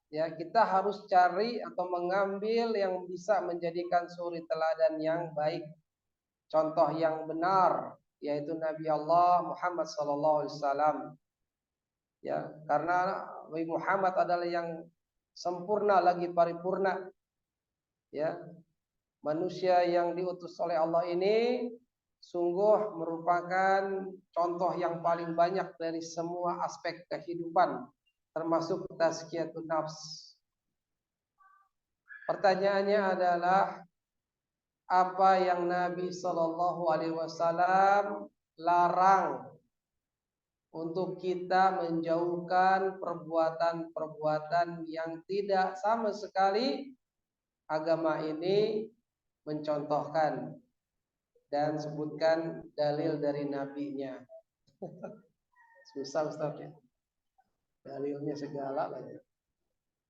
Ya, kita harus cari atau mengambil yang bisa menjadikan suri teladan yang baik, contoh yang benar, yaitu Nabi Allah Muhammad SAW. Ya, karena Nabi Muhammad adalah yang sempurna lagi paripurna. Ya, manusia yang diutus oleh Allah ini sungguh merupakan contoh yang paling banyak dari semua aspek kehidupan, termasuk tazkiyatun nafs. Pertanyaannya adalah apa yang Nabi Shallallahu Alaihi Wasallam larang untuk kita menjauhkan perbuatan-perbuatan yang tidak sama sekali agama ini mencontohkan, dan sebutkan dalil dari nabinya. Susah Ustaz ya. Dalilnya segala lagi.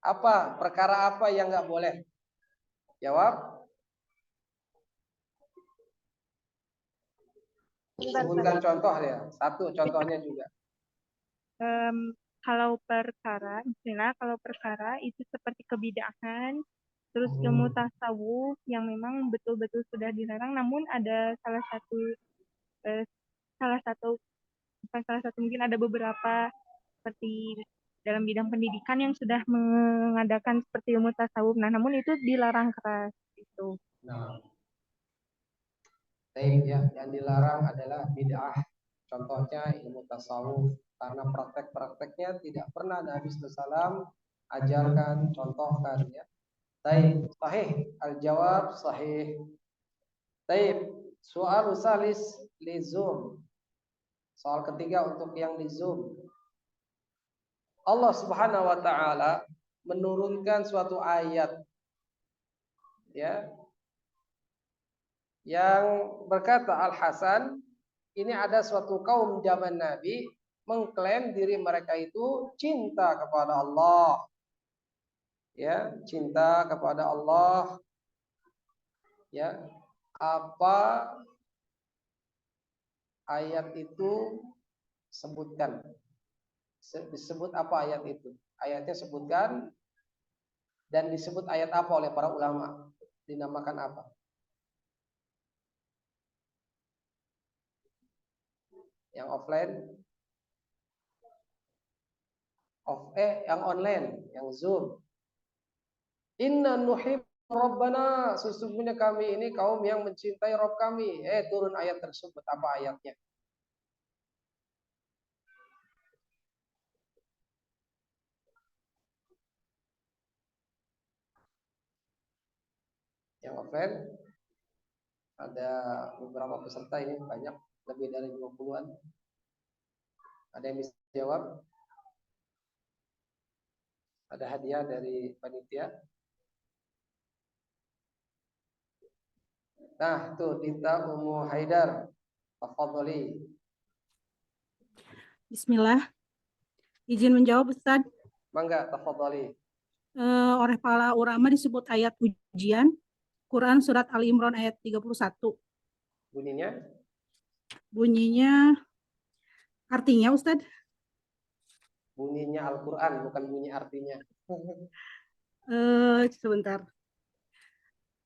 Apa? Perkara apa yang nggak boleh? Jawab. Sebutkan contoh ya. Satu contohnya juga. Kalau perkara, misalnya kalau perkara itu seperti kebidahan, terus ilmu tasawuf yang memang betul-betul sudah dilarang, namun ada bukan salah satu, mungkin ada beberapa seperti dalam bidang pendidikan yang sudah mengadakan seperti ilmu tasawuf. Nah, namun itu dilarang keras itu. Nah, ya, yang dilarang adalah bid'ah. Contohnya ilmu tasawuf, karena praktek-prakteknya tidak pernah Nabi SAW ajarkan, contohkan ya. Taib, sahih. Al-jawab sahih. Taib, soal salis li Zoom. Soal ketiga untuk yang di Zoom. Allah Subhanahu wa taala menurunkan suatu ayat ya yang berkata Al-Hasan, ini ada suatu kaum zaman Nabi mengklaim diri mereka itu cinta kepada Allah. Ya, cinta kepada Allah. Ya, apa ayat itu sebutkan? Disebut apa ayat itu? Ayatnya sebutkan dan disebut ayat apa oleh para ulama? Dinamakan apa? Yang offline? Yang online, yang Zoom. Inna nuhib Rabbana, sesungguhnya kami ini kaum yang mencintai Rabb kami. Turun ayat tersebut, apa ayatnya? Yang offline ada beberapa peserta ini, banyak, lebih dari 20-an. Ada yang bisa jawab? Ada hadiah dari panitia. Nah, tuh Dinta Ummu Haidar. Tafadhali. Bismillah. Izin menjawab, Ustaz. Mangga, tafadhali. Oleh para ulama disebut ayat ujian. Quran surat Ali Imran ayat 31. Bunyinya? Bunyinya, artinya Ustaz? Bunyinya Al-Quran, bukan bunyi artinya. Sebentar.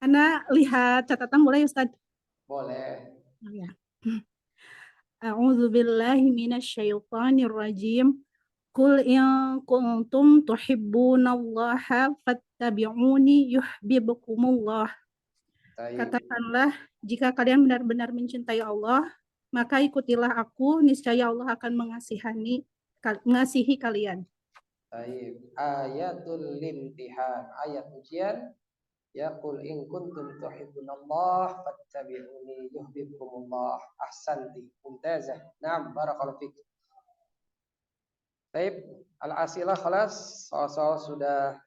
Anda lihat catatan boleh Ustaz? Boleh. Oh, ya. A'udzu billahi minasyaitonir rajim. Qul in kuntum tuhibbunallaha fattabi'uni yuhibbukumullah. Katakanlah, jika kalian benar-benar mencintai Allah, maka ikutilah aku, niscaya Allah akan mengasihi kalian. Baik. Ayatul limtihan, ayat ujian. Ya qul in kuntum tuhibbunallah fattabi'uni yuhibbukumullah. Ahsanti, mumtazah. Naam, barakallahu fik. Baik, al-asilah khalas. Soal-soal sudah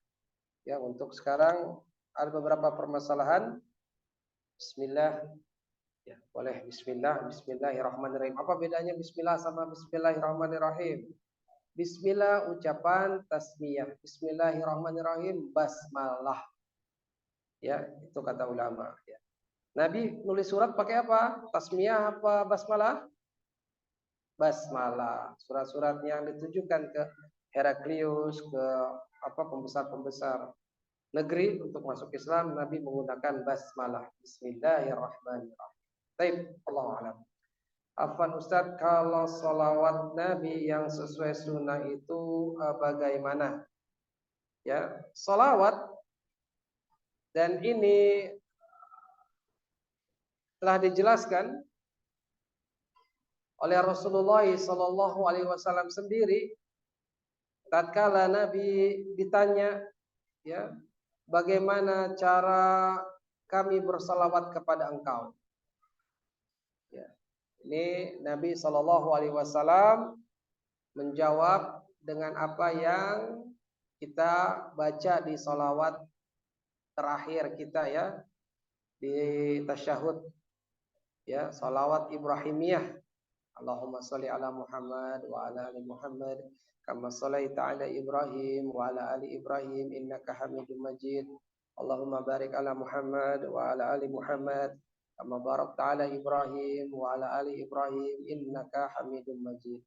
ya, untuk sekarang ada beberapa permasalahan. Bismillah. Ya, boleh bismillah, bismillahirrahmanirrahim. Apa bedanya bismillah sama bismillahirrahmanirrahim? Bismillah ucapan tasmiyah, bismillahirrahmanirrahim basmalah. Ya, itu kata ulama ya. Nabi nulis surat pakai apa? Tasmiyah apa basmalah? Basmalah. Surat-surat yang ditujukan ke Heraklius, ke pembesar-pembesar negeri untuk masuk Islam, Nabi menggunakan basmalah. Bismillahirrahmanirrahim. Baik, Allahu a'lam. Afwan Ustadz, kalau sholawat Nabi yang sesuai sunnah itu bagaimana? Ya, sholawat dan ini telah dijelaskan oleh Rasulullah Sallallahu Alaihi Wasallam sendiri. Tatkala Nabi ditanya, ya, bagaimana cara kami bersalawat kepada engkau? Ya. Ini Nabi Sallallahu Alaihi Wasallam menjawab dengan apa yang kita baca di salawat terakhir kita ya, di tasyahud ya, salawat Ibrahimiyah. Allahumma sholli ala Muhammad wa ala ali Muhammad kama shallaita ala Ibrahim wa ala ali Ibrahim innaka Hamidum Majid. Allahumma barik ala Muhammad wa ala ali Muhammad kama barakta ala Ibrahim wa ala ali Ibrahim innaka Hamidum Majid.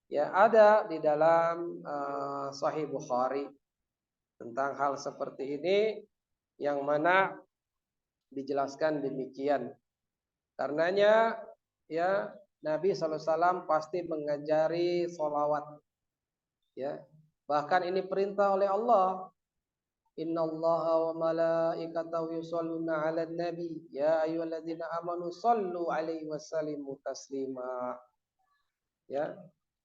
Ya, ada di dalam Sahih Bukhari tentang hal seperti ini yang mana dijelaskan demikian. Karenanya ya, Nabi SAW pasti mengajari sholawat. Ya, bahkan ini perintah oleh Allah. Innallaha wa malaikatahu yusholluna 'alan nabi ya ayyuhalladzina amanu shollu 'alaihi wasallimu taslima. Ya,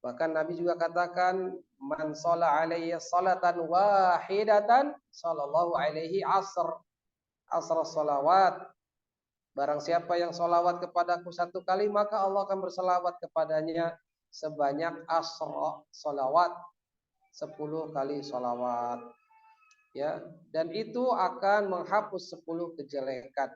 bahkan Nabi juga katakan man sholla 'alayya sholatan wahidatan sallallahu alaihi asr sholawat. Barang siapa yang sholawat kepadaku satu kali, maka Allah akan berselawat kepadanya sebanyak asra sholawat. 10 kali sholawat. Ya, dan itu akan menghapus 10 kejelekan.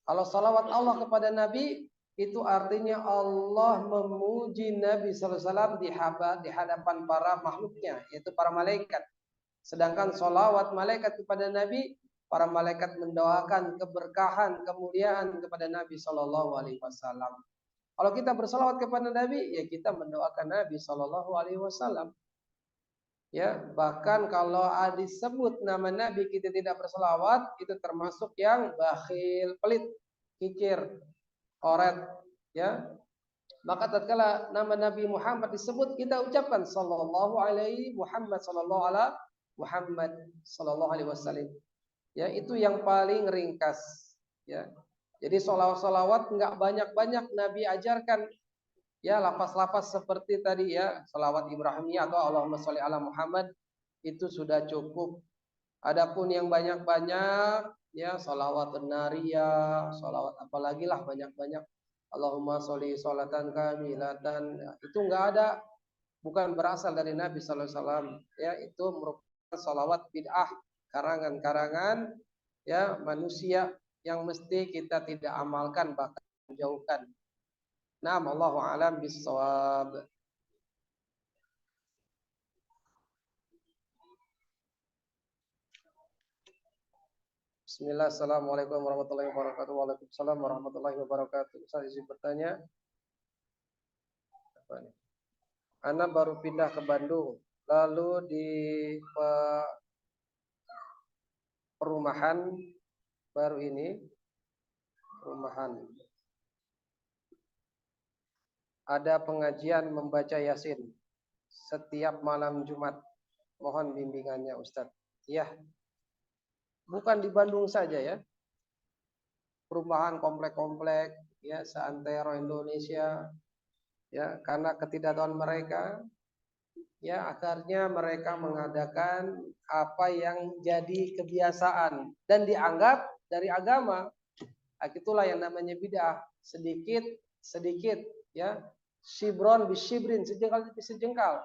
Kalau salawat Allah kepada Nabi, itu artinya Allah memuji Nabi SAW di hadapan para makhluknya, yaitu para malaikat. Sedangkan salawat malaikat kepada Nabi, para malaikat mendoakan keberkahan, kemuliaan kepada Nabi SAW. Kalau kita bersalawat kepada Nabi, ya kita mendoakan Nabi SAW. Ya, bahkan kalau disebut nama Nabi kita tidak berselawat, itu termasuk yang bakhil, pelit, kikir, koret, ya. Maka tatkala nama Nabi Muhammad disebut, kita ucapkan sallallahu alaihi Muhammad sallallahu ala Muhammad sallallahu alaihi wasallam. Ya, itu yang paling ringkas, ya. Jadi salawat-salawat enggak banyak-banyak Nabi ajarkan. Ya, lapas-lapas seperti tadi ya, salawat Ibrahimiyah atau Allahumma sholli ala Muhammad itu sudah cukup. Adapun yang banyak-banyak ya, salawat nariyah, salawat apalagi lah banyak-banyak. Allahumma sholli sholatan kamilatan, itu enggak ada, bukan berasal dari Nabi sallallahu alaihi wasallam. Ya, itu merupakan salawat bid'ah, karangan-karangan ya manusia yang mesti kita tidak amalkan, bahkan menjauhkan. Naam, Allahu a'lam bis-shawab. Bismillah, assalamualaikum warahmatullahi wabarakatuh. Waalaikumsalam warahmatullahi wabarakatuh. Saya izin bertanya. Apa nih? Ana baru pindah ke Bandung, lalu di perumahan baru ini, perumahan ada pengajian membaca Yasin setiap malam Jumat. Mohon bimbingannya Ustadz. Ya, bukan di Bandung saja ya. Perumahan komplek-komplek ya seantero Indonesia ya, karena ketidaktahuan mereka ya akhirnya mereka mengadakan apa yang jadi kebiasaan dan dianggap dari agama. Itulah yang namanya bid'ah. Sedikit ya, shibron bisibrin, sejengkal demi sejengkal.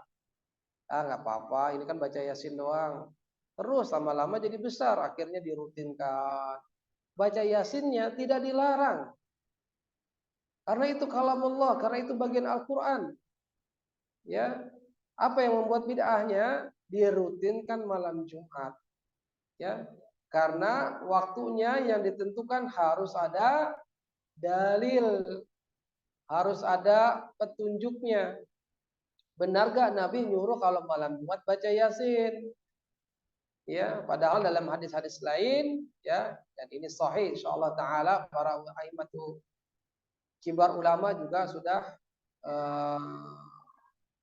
Nggak apa-apa, ini kan baca Yasin doang. Terus lama-lama jadi besar, akhirnya dirutinkan. Baca Yasinnya tidak dilarang, karena itu kalam Allah, karena itu bagian Al-Quran. Ya, apa yang membuat bid'ahnya? Dirutinkan malam Jumat. Ya, karena waktunya yang ditentukan harus ada dalil, harus ada petunjuknya. Benar gak Nabi nyuruh kalau malam Jumat baca Yasin? Ya, padahal dalam hadis-hadis lain ya, dan ini sahih insyaallah taala, para a'immatu kibar ulama juga sudah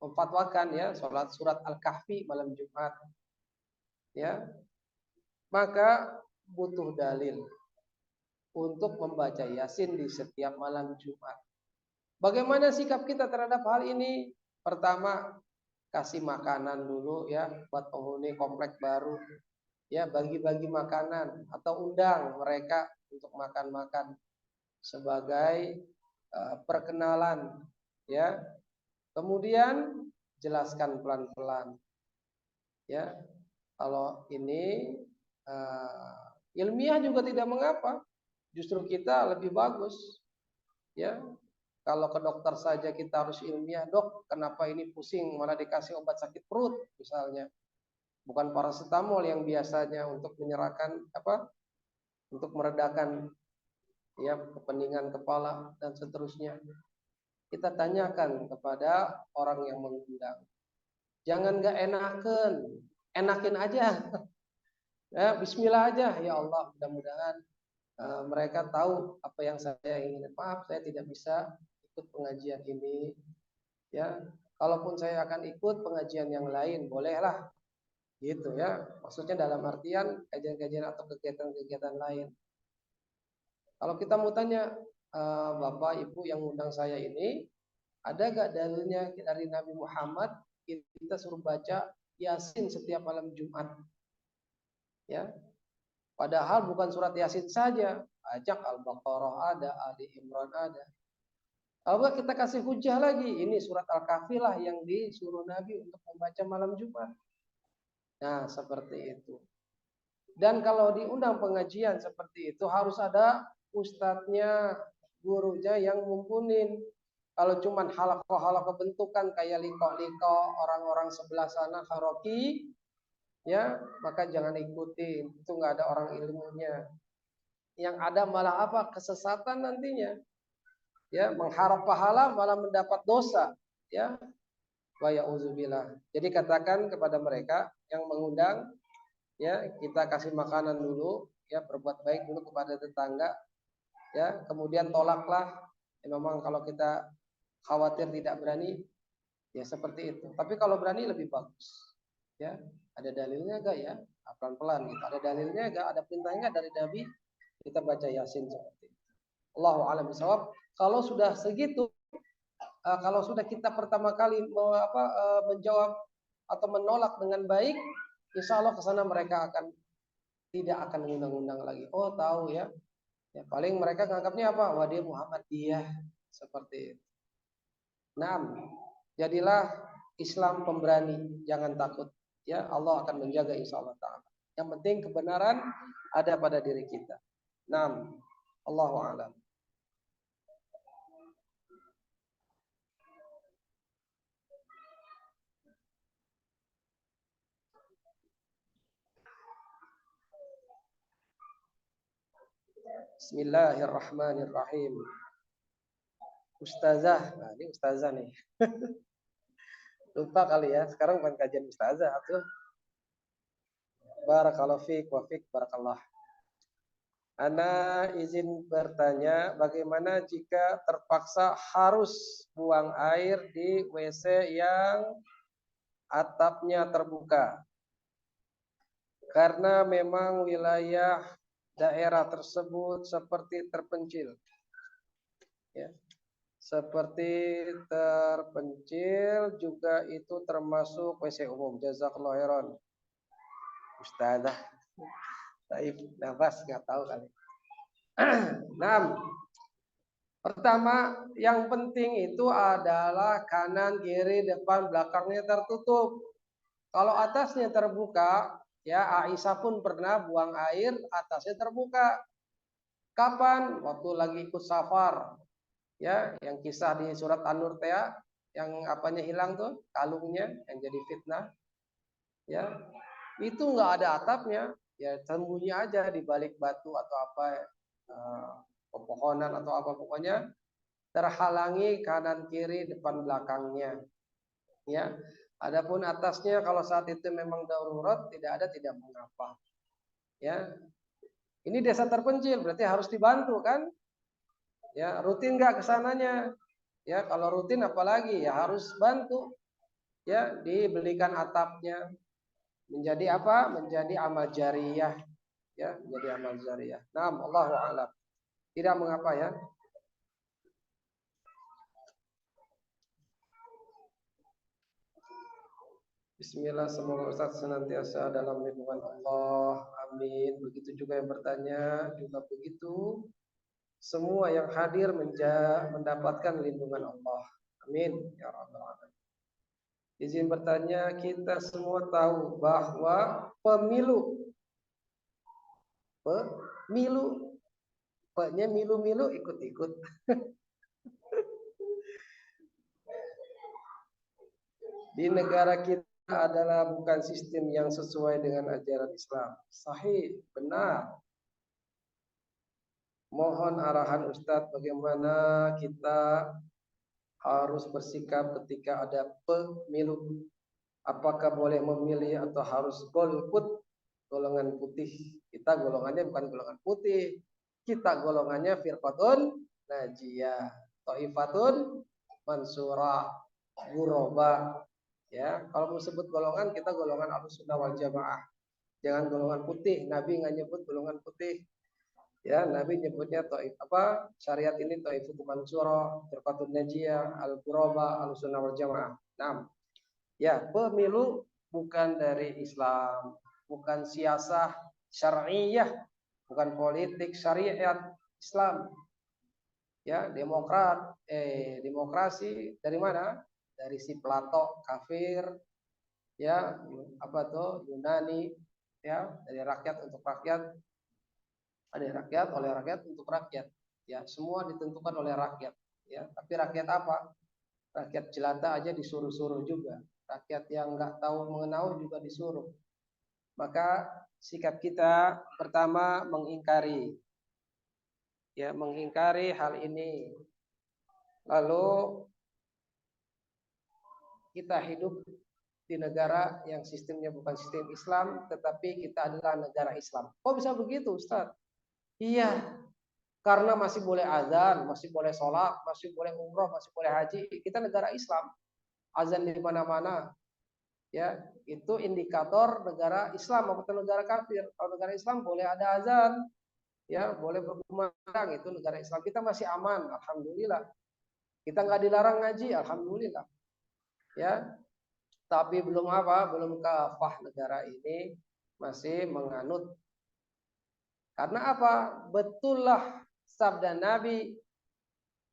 memfatwakan ya salat surat Al-Kahfi malam Jumat. Ya. Maka butuh dalil untuk membaca Yasin di setiap malam Jumat. Bagaimana sikap kita terhadap hal ini? Pertama, kasih makanan dulu ya buat penghuni komplek baru. Ya, bagi-bagi makanan atau undang mereka untuk makan-makan sebagai perkenalan ya. Kemudian jelaskan pelan-pelan. Ya. Kalau ini ilmiah juga tidak mengapa. Justru kita lebih bagus. Ya. Kalau ke dokter saja kita harus ilmiah, dok, kenapa ini pusing, malah dikasih obat sakit perut misalnya. Bukan paracetamol yang biasanya untuk menyerahkan untuk meredakan ya kepeningan kepala dan seterusnya. Kita tanyakan kepada orang yang mengundang. Jangan gak enakin aja. Ya, bismillah aja, ya Allah, mudah-mudahan mereka tahu apa yang saya ingin. Maaf, saya tidak bisa ikut pengajian ini. Ya, kalaupun saya akan ikut pengajian yang lain, bolehlah. Gitu ya. Maksudnya dalam artian kajian-kajian atau kegiatan-kegiatan lain. Kalau kita mau tanya, Bapak, Ibu yang undang saya ini, ada gak dalilnya dari Nabi Muhammad kita suruh baca Yasin setiap malam Jumat? Ya. Padahal bukan surat Yasin saja, ajak Al-Baqarah ada, Ali Imran ada. Allah kita kasih hujah lagi. Ini surat Al-Kahfi lah yang disuruh Nabi untuk membaca malam Jumat. Nah, seperti itu. Dan kalau diundang pengajian seperti itu harus ada ustadznya, gurunya yang mumpunin. Kalau cuman halaqah bentukan kayak liko-liko orang-orang sebelah sana haroki, ya maka jangan ikuti. Itu nggak ada orang ilmunya. Yang ada malah apa? Kesesatan nantinya. Ya, mengharap pahala malah mendapat dosa. Ya, wa ya'udzubillah. Jadi katakan kepada mereka yang mengundang, ya kita kasih makanan dulu, ya berbuat baik dulu kepada tetangga, ya kemudian tolaklah. Ya, memang kalau kita khawatir tidak berani, ya seperti itu. Tapi kalau berani lebih bagus. Ya, ada dalilnya gak ya? Pelan-pelan gitu. Ada dalilnya gak? Ada perintahnya dari Nabi? Kita baca Yasin seperti itu. Allahu a'lam bishawab. Kalau sudah segitu, kalau sudah kita pertama kali menjawab atau menolak dengan baik, insya Allah kesana mereka tidak akan mengundang-undang lagi. Oh tahu ya. Ya paling mereka nganggapnya apa? Wah dia Muhammadiyah seperti itu. Nah, jadilah Islam pemberani, jangan takut. Ya Allah akan menjaga insya Allah Taala. Yang penting kebenaran ada pada diri kita. Nah, Allahu a'lam. Bismillahirrahmanirrahim. Ustazah, nah ini ustazah nih. Lupa kali ya, sekarang bukan kajian ustazah tuh. Barakallahu fiik wa fiik barakallah. Ana izin bertanya, bagaimana jika terpaksa harus buang air di WC yang atapnya terbuka? Karena memang wilayah daerah tersebut seperti terpencil. Ya. Seperti terpencil juga itu termasuk WC umum. Jazakallahu khairan. Ustazah. Taib nafas nggak tahu kali. Nah, pertama yang penting itu adalah kanan, kiri, depan, belakangnya tertutup. Kalau atasnya terbuka, ya Aisyah pun pernah buang air atasnya terbuka. Kapan? Waktu lagi ikut safar. Ya, yang kisah di surat An-Nur ya, yang apanya hilang tuh, kalungnya yang jadi fitnah. Ya, itu nggak ada atapnya. Ya sembunyi aja di balik batu atau apa pepohonan atau apa pokoknya terhalangi kanan kiri depan belakangnya ya. Adapun atasnya kalau saat itu memang darurat tidak mengapa ya. Ini desa terpencil berarti harus dibantu kan ya. Rutin nggak kesananya ya? Kalau rutin apalagi ya harus bantu ya, dibelikan atapnya. Menjadi apa? Menjadi amal jariyah ya, menjadi amal jariyah. Naam, Allahu a'lam. Tidak mengapa ya. Bismillah, semoga Ustaz senantiasa dalam lindungan Allah. Amin. Begitu juga yang bertanya, juga begitu. Semua yang hadir mendapatkan lindungan Allah. Amin ya rabbal alamin. Izin bertanya, kita semua tahu bahwa pemilu P-nya milu-milu ikut-ikut. Di negara kita adalah bukan sistem yang sesuai dengan ajaran Islam. Sahih, benar. Mohon arahan Ustadz bagaimana kita harus bersikap ketika ada pemilu. Apakah boleh memilih atau harus golput golongan putih? Kita golongannya bukan golongan putih. Kita golongannya firqatun najiyah, thaifatun mansurah, ghuraba. Ya, kalau mau sebut golongan kita golongan Ahlussunnah wal Jamaah. Jangan golongan putih. Nabi nggak nyebut golongan putih. Ya, Nabi nyebutnya taif apa? Syariat ini thaifatun mansurah, firqatun najiyah, al-ghuraba, Ahlussunnah wal Jamaah. Nah, ya, pemilu bukan dari Islam, bukan siasah syar'iyah, bukan politik syariat Islam. Ya, demokrasi dari mana? Dari si Plato, kafir, ya, apa tuh, Yunani, ya, dari rakyat untuk rakyat, dari rakyat oleh rakyat untuk rakyat. Ya, semua ditentukan oleh rakyat. Ya, tapi rakyat apa? Rakyat jelata aja disuruh-suruh juga. Rakyat yang nggak tahu mengenal juga disuruh. Maka sikap kita pertama mengingkari, ya, mengingkari hal ini. Lalu kita hidup di negara yang sistemnya bukan sistem Islam, tetapi kita adalah negara Islam. Kok bisa begitu, Ustaz? Iya, karena masih boleh azan, masih boleh sholat, masih boleh umroh, masih boleh haji. Kita negara Islam, azan di mana-mana. Ya, itu indikator negara Islam atau negara kafir. Kalau negara Islam boleh ada azan, ya, boleh berkumandang, itu negara Islam. Kita masih aman, alhamdulillah. Kita nggak dilarang ngaji, alhamdulillah. Ya, tapi belum kafah negara ini masih menganut. Karena apa? Betullah sabda Nabi,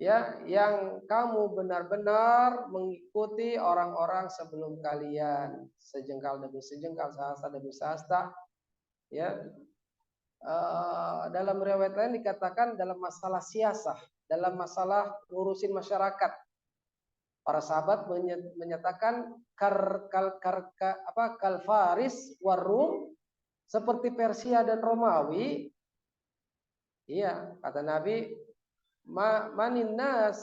ya, yang kamu benar-benar mengikuti orang-orang sebelum kalian, sejengkal demi sejengkal, sehasta demi sehasta. Ya, dalam riwayat lain dikatakan dalam masalah siasah, dalam masalah ngurusin masyarakat. Para sahabat menyatakan kal Faris warum, seperti Persia dan Romawi. Iya, kata Nabi, manin nas,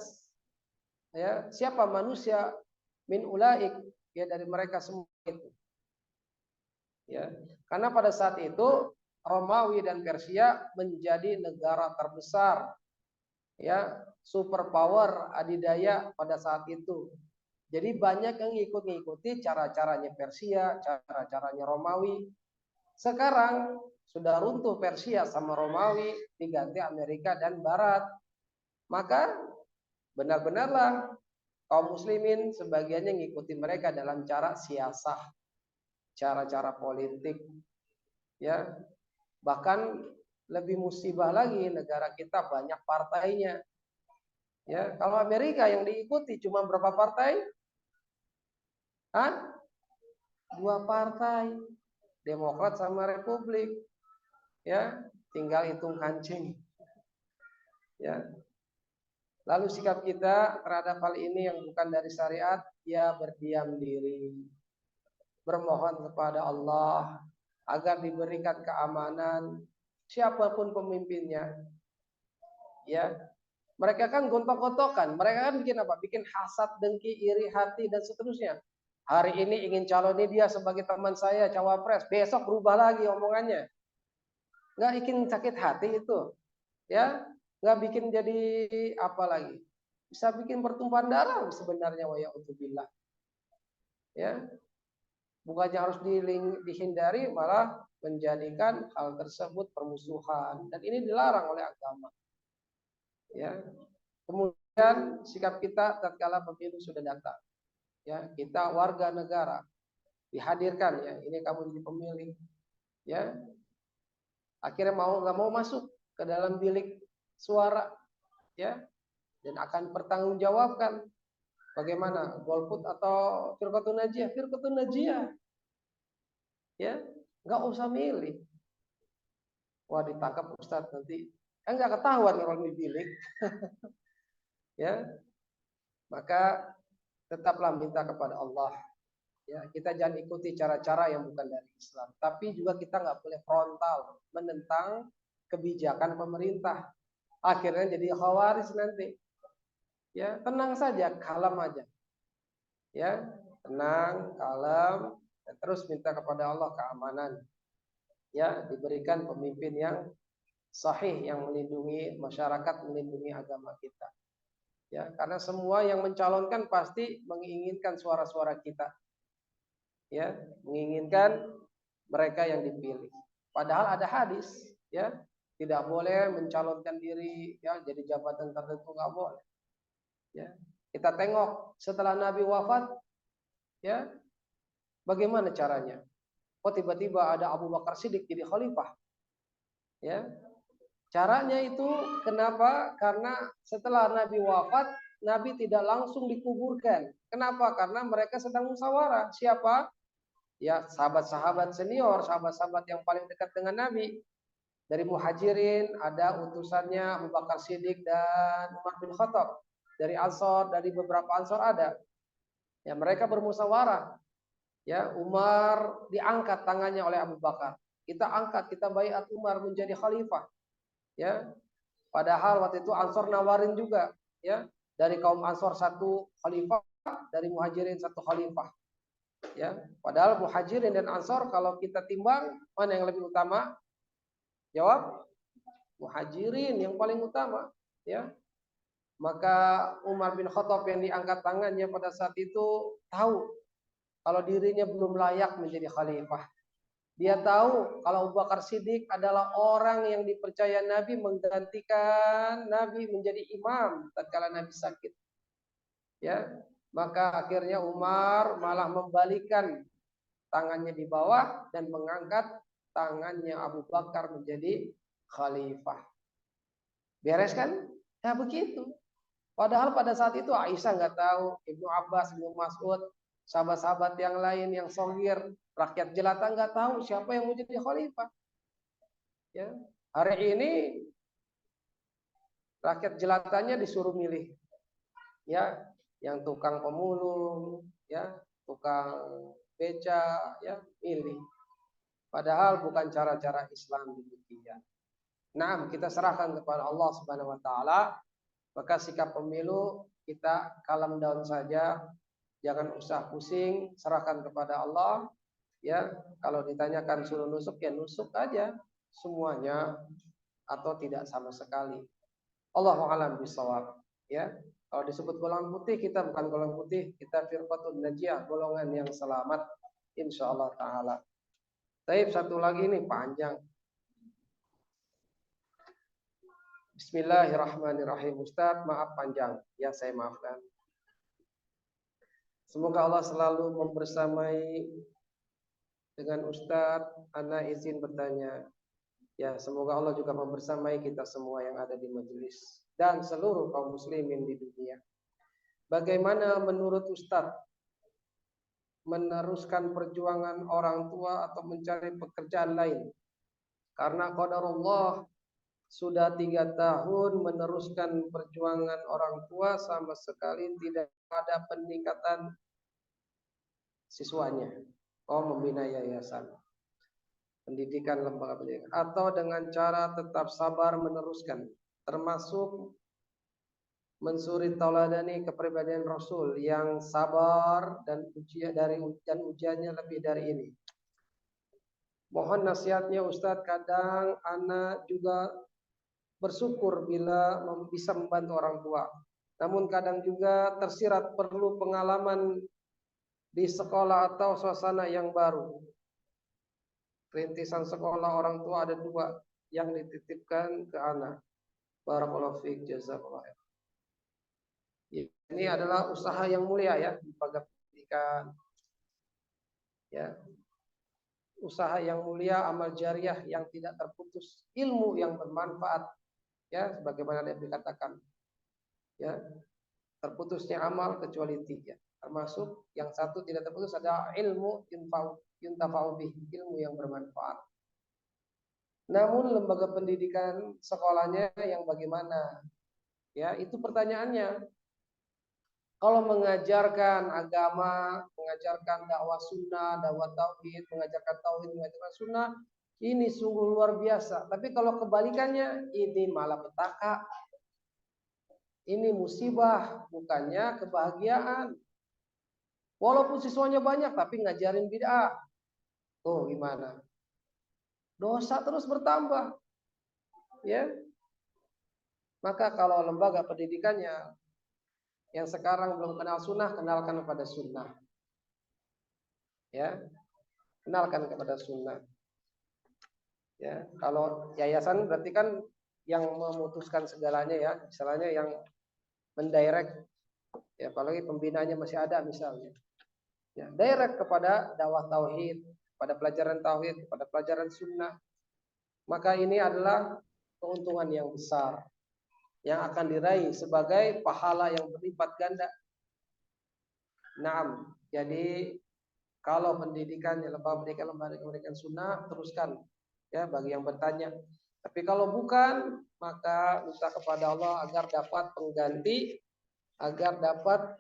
ya, siapa manusia min ulaik, ya, dari mereka semua itu. Ya, karena pada saat itu Romawi dan Persia menjadi negara terbesar, ya, superpower adidaya pada saat itu. Jadi banyak yang ngikuti cara-caranya Persia, cara-caranya Romawi. Sekarang sudah runtuh Persia sama Romawi, diganti Amerika dan Barat. Maka benar-benarlah kaum muslimin sebagiannya ngikuti mereka dalam cara siasah, cara-cara politik. Ya, bahkan lebih musibah lagi, negara kita banyak partainya. Ya, kalau Amerika yang diikuti cuma berapa partai? Hah? 2 partai, Demokrat sama Republik. Ya, tinggal hitung kancing. Ya. Lalu sikap kita terhadap hal ini yang bukan dari syariat, ya berdiam diri. Bermohon kepada Allah agar diberikan keamanan siapapun pemimpinnya. Ya. Mereka kan gontok-gontokan, mereka kan bikin apa? Bikin hasad, dengki, iri hati dan seterusnya. Hari ini ingin caloni dia sebagai teman saya cawapres, besok berubah lagi omongannya. Nggak bikin sakit hati itu, ya, nggak bikin jadi apa lagi? Bisa bikin pertumpahan darah sebenarnya, wa ya'udzubillah. Ya, bukannya harus dihindari, malah menjadikan hal tersebut permusuhan, dan ini dilarang oleh agama. Ya, kemudian sikap kita tatkala pemilu sudah datang, ya, kita warga negara dihadirkan, ya, ini kamu jadi pemilih, ya, akhirnya mau nggak mau masuk ke dalam bilik suara, ya, dan akan pertanggungjawabkan bagaimana golput atau firqatun najiyah, ya, nggak usah milih. Wah, ditangkap Ustadz nanti, kan nggak ketahuan orang di bilik. Ya, maka tetaplah minta kepada Allah. Ya, kita jangan ikuti cara-cara yang bukan dari Islam. Tapi juga kita nggak boleh frontal menentang kebijakan pemerintah. Akhirnya jadi khawaris nanti. Ya, tenang saja, kalem aja. Ya, tenang, kalem, dan terus minta kepada Allah keamanan. Ya, diberikan pemimpin yang sahih, yang melindungi masyarakat, melindungi agama kita. Ya, karena semua yang mencalonkan pasti menginginkan suara-suara kita. Ya, menginginkan mereka yang dipilih. Padahal ada hadis, ya, tidak boleh mencalonkan diri, ya, jadi jabatan tertentu, nggak boleh. Ya, kita tengok setelah Nabi wafat, ya, bagaimana caranya? Kok tiba-tiba ada Abu Bakar Siddiq jadi khalifah? Ya, Caranya itu kenapa? Karena setelah Nabi wafat, Nabi tidak langsung dikuburkan. Kenapa? Karena mereka sedang musyawarah. Siapa? Ya, sahabat-sahabat senior, sahabat-sahabat yang paling dekat dengan Nabi. Dari Muhajirin ada utusannya Abu Bakar Siddiq dan Umar bin Khattab. Dari Ansor, dari beberapa Ansor ada. Ya, mereka bermusyawarah. Ya, Umar diangkat tangannya oleh Abu Bakar. Kita angkat, kita baiat Umar menjadi khalifah. Ya, padahal waktu itu Ansor nawarin juga, ya, dari kaum Ansor satu khalifah, dari Muhajirin satu khalifah. Ya, padahal Muhajirin dan Ansor kalau kita timbang mana yang lebih utama? Jawab Muhajirin yang paling utama, ya. Maka Umar bin Khattab yang diangkat tangannya pada saat itu tahu kalau dirinya belum layak menjadi khalifah. Dia tahu kalau Abu Bakar Siddiq adalah orang yang dipercaya Nabi menggantikan Nabi menjadi imam tatkala Nabi sakit. Ya, maka akhirnya Umar malah membalikan tangannya di bawah dan mengangkat tangannya Abu Bakar menjadi khalifah. Beres kan? Ya begitu. Padahal pada saat itu Aisyah nggak tahu, Ibnu Abbas, Ibnu Mas'ud, sahabat-sahabat yang lain yang sogir, rakyat jelata nggak tahu siapa yang mau jadi khalifah. Ya, hari ini rakyat jelatanya disuruh milih, ya, yang tukang pemulung, ya, tukang beca, ya, milih. Padahal bukan cara-cara Islam demikian. Nah, kita serahkan kepada Allah Subhanahu Wa Taala. Maka sikap pemilu kita calm down saja, jangan usah pusing, serahkan kepada Allah. Ya, kalau ditanyakan suruh nusuk ya nusuk aja semuanya atau tidak sama sekali. Allahu a'lam bishawab. Ya, kalau disebut golongan putih kita bukan golongan putih, kita firqatun najiyah, golongan yang selamat insyaallah taala. Baik, satu lagi nih panjang. Bismillahirrahmanirrahim. Ustaz, maaf panjang. Ya, saya maafkan. Semoga Allah selalu membersamai dengan Ustaz. Ana izin bertanya. Ya, semoga Allah juga membersamai kita semua yang ada di majelis dan seluruh kaum muslimin di dunia. Bagaimana menurut Ustaz meneruskan perjuangan orang tua atau mencari pekerjaan lain? Karena qadarullah sudah 3 tahun meneruskan perjuangan orang tua sama sekali tidak ada peningkatan siswanya. Membina yayasan, pendidikan, lembaga pendidikan, atau dengan cara tetap sabar meneruskan, termasuk mensuri tauladani kepribadian Rasul yang sabar dan ujiannya lebih dari ini. Mohon nasihatnya Ustadz, kadang anak juga bersyukur bila bisa membantu orang tua. Namun kadang juga tersirat perlu pengalaman di sekolah atau suasana yang baru. Rintisan sekolah orang tua ada 2 yang dititipkan ke anak. Barakallahu fiik, jazakallahu khair. Ini adalah usaha yang mulia ya, lembaga pendidikan. Ya. Usaha yang mulia, amal jariah yang tidak terputus, ilmu yang bermanfaat. Ya, sebagaimana yang dikatakan, ya, terputusnya amal kecuali 3, termasuk yang satu tidak terputus ada ilmu yuntafa'u bih, ilmu yang bermanfaat. Namun lembaga pendidikan sekolahnya yang bagaimana? Ya, itu pertanyaannya. Kalau mengajarkan agama, mengajarkan dakwah sunnah, dakwah tauhid, mengajarkan tauhid, mengajarkan sunnah, ini sungguh luar biasa. Tapi kalau kebalikannya, ini malapetaka. Ini musibah, bukannya kebahagiaan. Walaupun siswanya banyak, tapi ngajarin bid'ah. Oh, gimana? Dosa terus bertambah. Ya. Maka kalau lembaga pendidikannya yang sekarang belum kenal sunnah, kenalkan kepada sunnah. Ya. Kenalkan kepada sunnah. Ya, kalau yayasan berarti kan yang memutuskan segalanya ya, misalnya yang mendirect, ya apalagi pembinanya masih ada misalnya, ya direct kepada dakwah tauhid, pada pelajaran tauhid, pada pelajaran sunnah, maka ini adalah keuntungan yang besar yang akan diraih sebagai pahala yang berlipat ganda. Naam, jadi kalau pendidikannya lembaga pendidikan sunnah, teruskan ya bagi yang bertanya. Tapi kalau bukan, maka minta kepada Allah agar dapat pengganti, agar dapat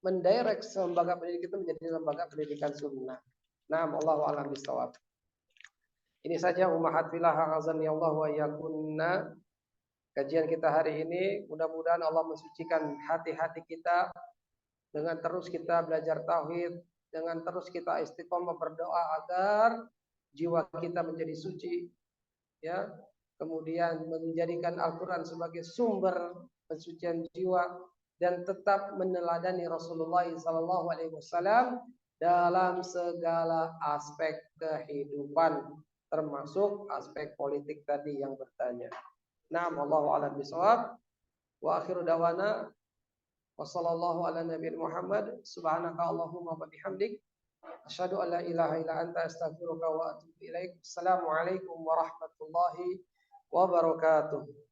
mendirect lembaga pendidikan itu menjadi lembaga pendidikan sunnah. Naam, Allahu a'lam bishawab. Ini saja ummahat fillah azani Allah wa yakunna. Kajian kita hari ini, mudah-mudahan Allah mensucikan hati-hati kita dengan terus kita belajar tauhid, dengan terus kita istiqomah berdoa agar jiwa kita menjadi suci, ya. Kemudian menjadikan Al-Quran sebagai sumber pensucian jiwa dan tetap meneladani Rasulullah SAW dalam segala aspek kehidupan, termasuk aspek politik tadi yang bertanya. Naam, Allahu a'lam bishawab. Wa akhiru dawana wa sallallahu ala nabiyina Muhammad subhanaka Allahumma wa bihamdik asyhadu an la ilaha illa anta astaghfiruka wa atubu ilaik. Assalamualaikum warahmatullahi wabarakatuh.